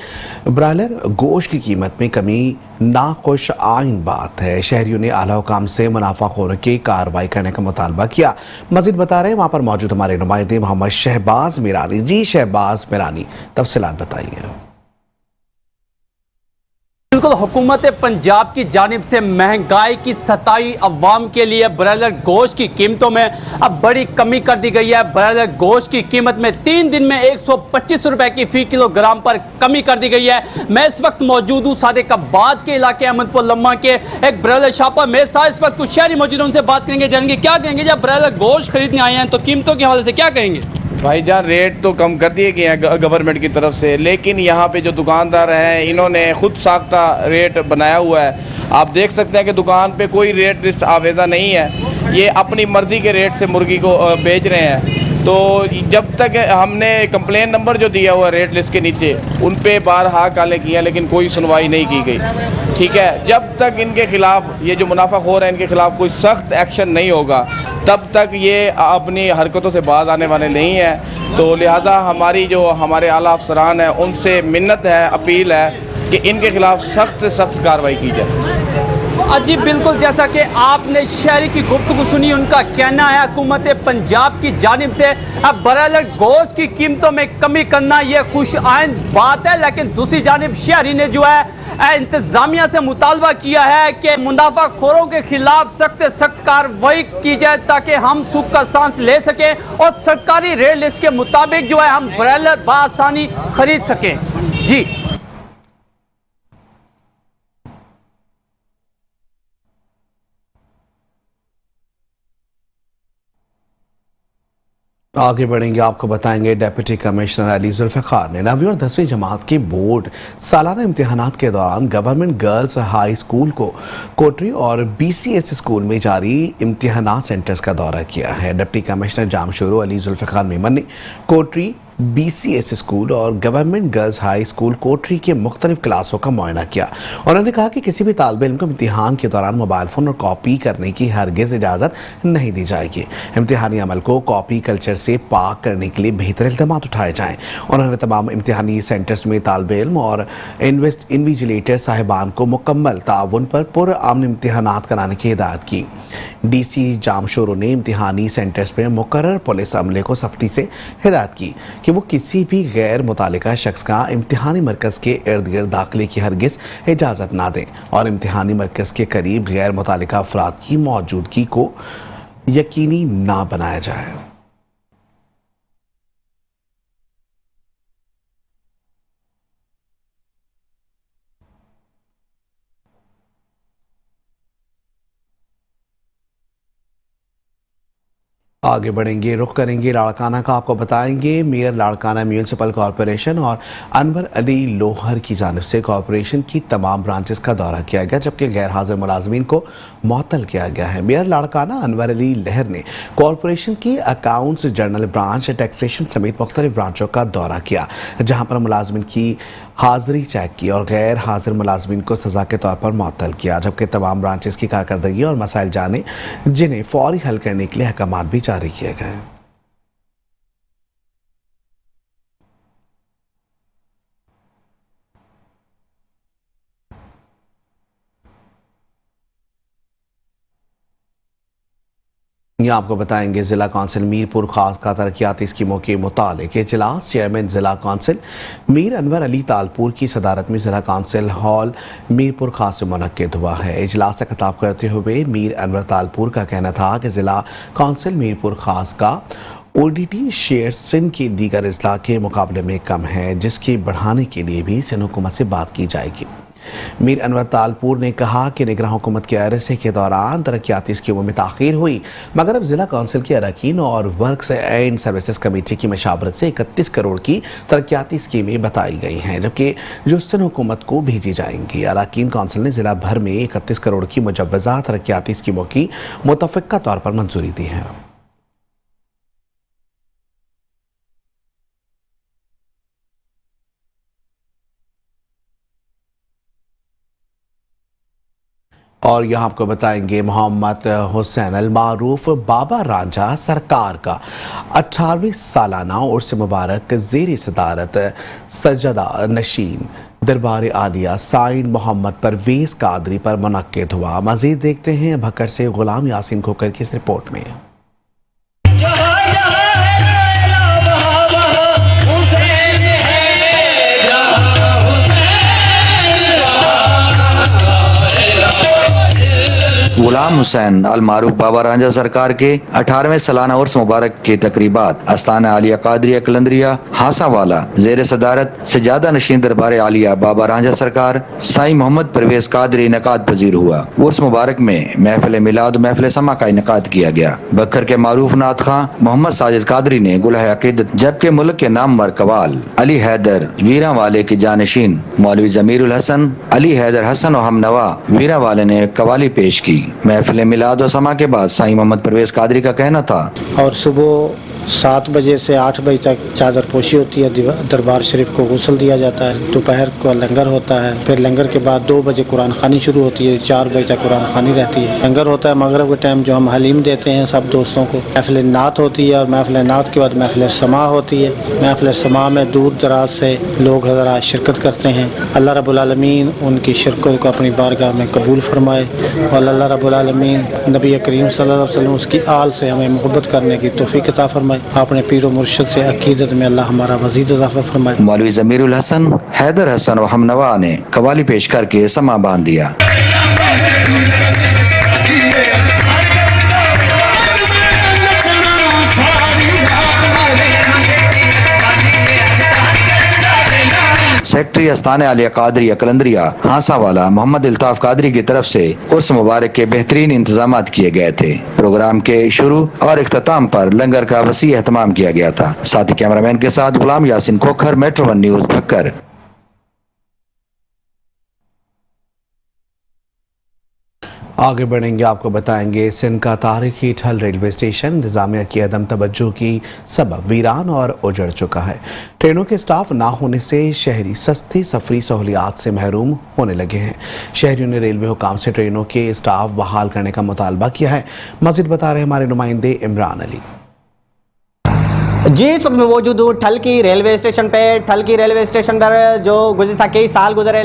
ब्रायलर गोश्त की कीमत में कमी नाखुश आइन बात है। शहरियों ने आला हुकाम से मुनाफाखोरों की कार्रवाई करने का मुतालबा किया। मजीद बता रहे हैं वहाँ पर मौजूद हमारे नुमाइंदे मोहम्मद शहबाज मिरानी। जी शहबाज मिरानी, तफसीलात बताइए। बिल्कुल, हुकूमत पंजाब की जानिब से महंगाई की सताई अवाम के लिए ब्रायलर गोश्त की कीमतों में अब बड़ी कमी कर दी गई है। ब्रायलर गोश्त की कीमत में 3 दिन में 125 रुपए की फी किलोग्राम पर कमी कर दी गई है। मैं इस वक्त मौजूद हूँ सादिकाबाद के इलाके अहमदपुर लम्मा के एक ब्रायलर शॉप पर। मेरे साथ इस वक्त कुछ शहरी मौजूद हैं, उनसे बात करेंगे, जानेंगे क्या कहेंगे जब ब्रायलर गोश्त खरीदने आए हैं तो कीमतों के हवाले से क्या कहेंगे। भाईजान, रेट तो कम कर दिए गए हैं गवर्नमेंट की तरफ से, लेकिन यहाँ पे जो दुकानदार हैं इन्होंने खुद साख्ता रेट बनाया हुआ है। आप देख सकते हैं कि दुकान पे कोई रेट लिस्ट आवेज़ा नहीं है, ये अपनी मर्ज़ी के रेट से मुर्गी को बेच रहे हैं। तो जब तक हमने कंप्लेन नंबर जो दिया हुआ रेट लिस्ट के नीचे उन पे बारहा काले किया, लेकिन कोई सुनवाई नहीं की गई। ठीक है, जब तक इनके खिलाफ ये जो मुनाफाखोर है इनके खिलाफ कोई सख्त एक्शन नहीं होगा तब तक ये अपनी हरकतों से बाज आने वाले नहीं हैं। तो लिहाजा हमारे आला अफसरान हैं उनसे मिन्नत है, अपील है कि इनके खिलाफ सख्त से सख्त कार्रवाई की जाए। जी बिल्कुल, जैसा कि आपने शहरी की गुफ्तगू सुनी, उनका कहना है हुकूमत पंजाब की जानिब से अब ब्रायलर गोश्त की कीमतों में कमी करना ये खुश आइन बात है। लेकिन दूसरी जानिब शहरी ने जो है इंतजामिया से मुतालबा किया है कि मुनाफाखोरों के खिलाफ सख्त सख्त कार्रवाई की जाए ताकि हम सुख का सांस ले सकें और सरकारी रेट लिस्ट के मुताबिक जो है हम ब्रायलर बआसानी खरीद सकें। जी आगे बढ़ेंगे, आपको बताएंगे डिप्टी कमिश्नर अली जुल्फ़िकार ने 9वीं और 10वीं जमात के बोर्ड सालाना इम्तिहानात के दौरान गवर्नमेंट गर्ल्स हाई स्कूल कोटरी और BCS स्कूल में जारी इम्तिहानात सेंटर्स का दौरा किया है। डिप्टी कमिश्नर जामशोरो अली जुल्फ़िकार मेमन ने कोटरी BCS स्कूल और गवर्नमेंट गर्ल्स हाई स्कूल कोटरी के मुख्तलिफ क्लासों का मुआयना किया। उन्होंने कहा कि किसी भी तालिब इल्म को इम्तिहान के दौरान मोबाइल फ़ोन और कॉपी करने की हरगिज़ इजाज़त नहीं दी जाएगी। इम्तिहानी अमल को कॉपी कल्चर से पाक करने के लिए बेहतर इक़दाम उठाए जाएँ। उन्होंने तमाम इम्तिहानी सेंटर्स में तालिब इल्म और इन्विजिलेटर साहिबान को मुकम्मल ताउन पर पुरअमन इम्तिहानात कराने की हिदायत की। DC जामशोरो ने इम्तिहानी सेंटर्स में मुकर्रर पुलिस अमले को सख्ती से हिदायत की कि वो किसी भी गैर मुतालिका शख्स का इम्तिहानी मरकज़ के इर्द गिर्द दाखिले की हरगिज़ इजाज़त ना दें और इम्तिहानी मरकज़ के करीब गैर मुतालिका अफराद की मौजूदगी को यकीनी ना बनाया जाए। आगे बढ़ेंगे, रुख करेंगे लाड़काना का। आपको बताएंगे मेयर लाड़काना म्यूनसिपल कॉरपोरेशन और अनवर अली लोहर की जानिब से कॉरपोरेशन की तमाम ब्रांचेस का दौरा किया गया, जबकि गैर हाजिर मुलाजमीन को मुअत्तल किया गया है। मेयर लाड़काना अनवर अली लहर ने कॉरपोरेशन की अकाउंट्स जनरल ब्रांच, टैक्सेशन समेत मुख्तलिफ ब्रांचों का दौरा किया, जहाँ पर मुलाजमीन की हाजिरी चेक की और गैर हाजिर मुलाजमीन को सज़ा के तौर पर मुअत्तल किया, जबकि तमाम ब्रांचेस की कारकर्दगी और मसाइल जाने जिन्हें फौरी हल करने के लिए अहकामात भी जारी किए गए। यहाँ आपको बताएंगे जिला कौंसिल मीरपुर खास का तरक्याती स्कीमों के मुतालिक इजलास चेयरमैन जिला कौंसिल मीर अनवर अली तालपुर की सदारत में जिला कौंसिल हॉल मीरपुर खास में मुनक्किद हुआ है। इजलास से खिताब करते हुए मीर अनवर तालपुर का कहना था कि जिला कौंसिल मीरपुर खास का ODT शेयर सिंध की दीगर अजला के मुकाबले में कम है, जिसकी बढ़ाने के लिए भी सिंध हुकूमत से बात की जाएगी। मीर अनवर तालपुर ने कहा कि निगरान हुकूमत के अरसे के दौरान तरक्याती स्कीमों में ताख़ीर हुई, मगर अब जिला कौंसिल के अरकान और वर्क्स एंड सर्विसेज कमेटी की मशावरत से 31 करोड़ की तरक्याती स्कीमें बताई गई हैं, जबकि जुस्सन हुकूमत को भेजी जाएंगी। अरकान कौंसिल ने जिला भर में 31 करोड़ की मुजव्वज़ा तरक्याती स्कीमों की मुतफ़क्का तौर पर मंजूरी दी है। और यहाँ आपको बताएंगे मोहम्मद हुसैन अल मारूफ बाबा रांझा सरकार का 18वीं सालाना उर्स मुबारक ज़ेर सदारत सजदा नशीन दरबार आलिया साइन मोहम्मद परवेज़ कादरी पर मुनक्किद हुआ। मज़ीद देखते हैं भक्कर से गुलाम यासीन खोकर की इस रिपोर्ट में। गुलाम हुसैन अल मारूफ बाबा रांझा सरकार के 18वें सालाना उर्स मुबारक की तकरीबात आस्थान आलिया कादरिया कलंदरिया हासावाला ज़ेर सदारत सजादा नशीन दरबार आलिया बाबा रांझा सरकार साई मोहम्मद परवेज़ कादरी इनकाद पजीर हुआ। उर्स मुबारक में महफिल मिलाद महफिल समा का इनकाद किया गया। बखर के मारूफ नात खां मोहम्मद साजिद कादरी ने गुलह अकीदत, जबकि मुल्क के नाम मरकवाल अली हैदर वीरा वाले की जानशीन मौलवी जमीरुल हसन अली हैदर हसन और हमनवा वीरा वाले ने कवाली पेश की। महफिल मिलाद और समा के बाद साईं मोहम्मद परवेज़ कादरी का कहना था, और सुबह 7 बजे से 8 बजे तक चादर पोशी होती है, दरबार शरीफ को गुस्ल दिया जाता है, दोपहर को लंगर होता है, फिर लंगर के बाद 2 बजे कुरान खानी शुरू होती है, 4 बजे तक कुरान खानी रहती है। लंगर होता है मगरिब के टाइम जो हम हलीम देते हैं सब दोस्तों को। महफिल नात होती है और महफिल नात के बाद महफिल समा होती है। महफिल समा में दूर दराज से लोग हज़रात शिरकत करते हैं। अल्लाह रब्बुल आलमीन उनकी शिरकत को अपनी बारगाह में कबूल फरमाए और अल्लाह रब्बुल आलमीन नबी करीम सल्लल्लाहु अलैहि वसल्लम उसकी आल से हमें मोहब्बत करने की तौफीक अता फरमाए। अपने पीर और मुर्शिद से अकीदत में अल्लाह हमारा मज़ीद इज़ाफ़ा फरमाए। मौलवी जमीरुल हसन हैदर हसन और हमनवा ने कवाली पेश करके समा बांध दिया। सेक्रेटरी आस्थान आलिया कादरिया कलंदरिया हासावाला मोहम्मद इल्ताफ कादरी की तरफ से उर्स मुबारक के बेहतरीन इंतजाम किए गए थे। प्रोग्राम के शुरू और इख्तिताम पर लंगर का वसी एहतमाम किया गया था। साथी कैमरामैन के साथ गुलाम यासीन खोखर, मेट्रो 1 न्यूज़ भक्कर। आगे बढ़ेंगे, आपको बताएंगे सिंध का तारीखी ठल रेलवे स्टेशन इंतजामिया की अदम तवज्जो की सबब वीरान और उजड़ चुका है। ट्रेनों के स्टाफ ना होने से शहरी सस्ती सफरी सहूलियात से महरूम होने लगे हैं। शहरियों ने रेलवे हुकाम से ट्रेनों के स्टाफ बहाल करने का मुतालबा किया है। मज़ीद बता रहे हमारे नुमाइंदे इमरान अली। जी, इस वक्त मैं मौजूद हूँ ठलकी रेलवे स्टेशन पे। ठलकी रेलवे स्टेशन पर जो गुज़िश्ता कई साल गुजरे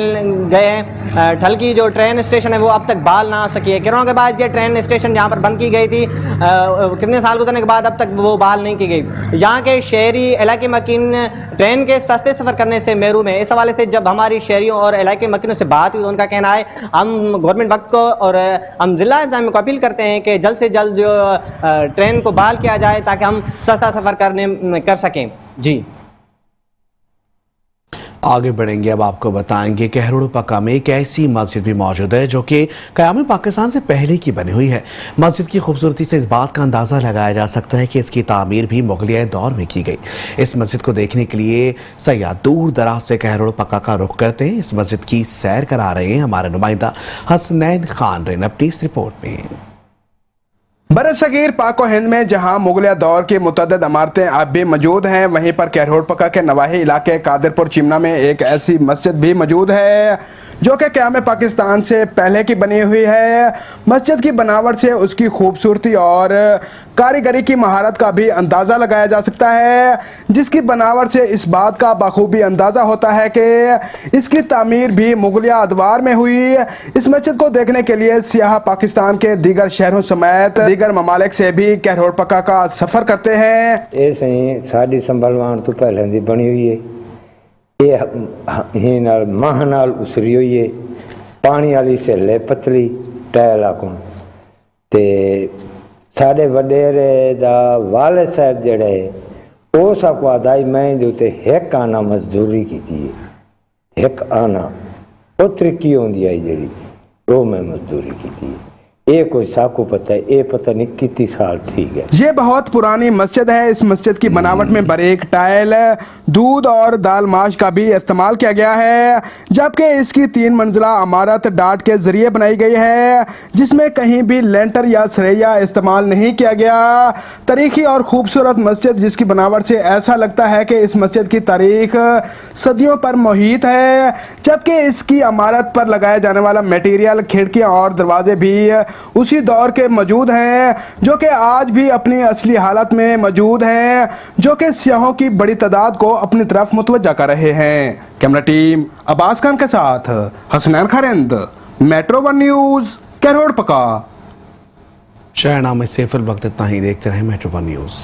गए हैं, ठलकी जो ट्रेन स्टेशन है वो अब तक बहाल ना हो सकी है। किरणों के बाद ये ट्रेन स्टेशन जहाँ पर बंद की गई थी, कितने साल गुजरने के बाद अब तक वो बहाल नहीं की गई। यहाँ के शहरी इलाके मकीन ट्रेन के सस्ते सफ़र करने से महरूम है। इस हवाले से जब हमारी शहरियों और इलाके मकीनों से बात हुई तो उनका कहना है हम गवर्नमेंट वक्त को और हम ज़िला इंतज़ामिया को अपील करते हैं कि जल्द से जल्द जो ट्रेन को बहाल किया जाए ताकि हम सस्ता सफ़र कर सकें। जी, आगे बढ़ेंगे, अब आपको बताएंगे कहरोड़ पक्का में एक ऐसी मस्जिद भी मौजूद है जो कि क़याम पाकिस्तान से पहले की बनी हुई है। मस्जिद की खूबसूरती से इस बात का अंदाज़ा लगाया जा सकता है कि इसकी तामीर भी मुगलिया दौर में की गई। इस मस्जिद को देखने के लिए सयाह दूर दराज से कहरोड़ पक्का का रुख करते हैं। इस मस्जिद की सैर करा रहे हैं हमारे नुमाइंदा हसनैन खान रेन अपनी इस रिपोर्ट में। बरसगीर पाक और हिंद में जहां मुगलिया दौर की मुतअद्दिद इमारतें अब भी मौजूद हैं, वहीं पर कहरोड़ पक्का के नवाही इलाके कादिरपुर चिमना में एक ऐसी मस्जिद भी मौजूद है जो कि क़याम पाकिस्तान से पहले की बनी हुई है। मस्जिद की बनावट से उसकी खूबसूरती और कारीगरी की महारत का भी अंदाज़ा लगाया जा सकता है, जिसकी बनावट से इस बात का बखूबी अंदाज़ा होता है कि इसकी तामीर भी मुगलिया अदवार में हुई। इस मस्जिद को देखने के लिए सियाह पाकिस्तान के दीगर शहरों समेत दीगर ममालिक से भी कहरोड़ पक्का का सफ़र करते हैं। ये सही साड़ी संभलवान तो पहले दी बनी हुई है, ये नाल माह नाल उसरी हुई है, पानी वाली सेले पतली टैला को ते साढ़े वडेरे दा वाले साहब जड़े ओ सको अदाई मैं जो ते एक आना मजदूरी की थी, एक आना ਉਹ ਤਰੱਕੀ ਆਉਂਦੀ ਆਈ ਜਿਹੜੀ ਉਹ ਮੈਂ ਮਜ਼ਦੂਰੀ ਕੀਤੀ। ये कोई साकू पता है, ये पता नहीं कितनी साल ठीक है। ये बहुत पुरानी मस्जिद है। इस मस्जिद की बनावट में बरेक, टाइल, दूध और दाल माश का भी इस्तेमाल किया गया है, जबकि इसकी 3 मंजिला इमारत डाट के जरिए बनाई गई है, जिसमें कहीं भी लेंटर या सरैया इस्तेमाल नहीं किया गया। तारीखी और खूबसूरत मस्जिद जिसकी बनावट से ऐसा लगता है कि इस मस्जिद की तारीख सदियों पर मुहित है, जबकि इसकी इमारत पर लगाया जाने वाला मटेरियल, खिड़कियां और दरवाजे भी उसी दौर के मौजूद हैं, जो कि आज भी अपनी असली हालत में मौजूद हैं, जो कि सियाहों की बड़ी तादाद को अपनी तरफ मुतवज्जा कर रहे हैं। कैमरा टीम अब्बास खान के साथ हसनैन खारिंद, मेट्रो 1 न्यूज़, कैरोड़ पका। शायना में सिर्फ वक्त इतना ही। देखते रहे मेट्रो 1 न्यूज़।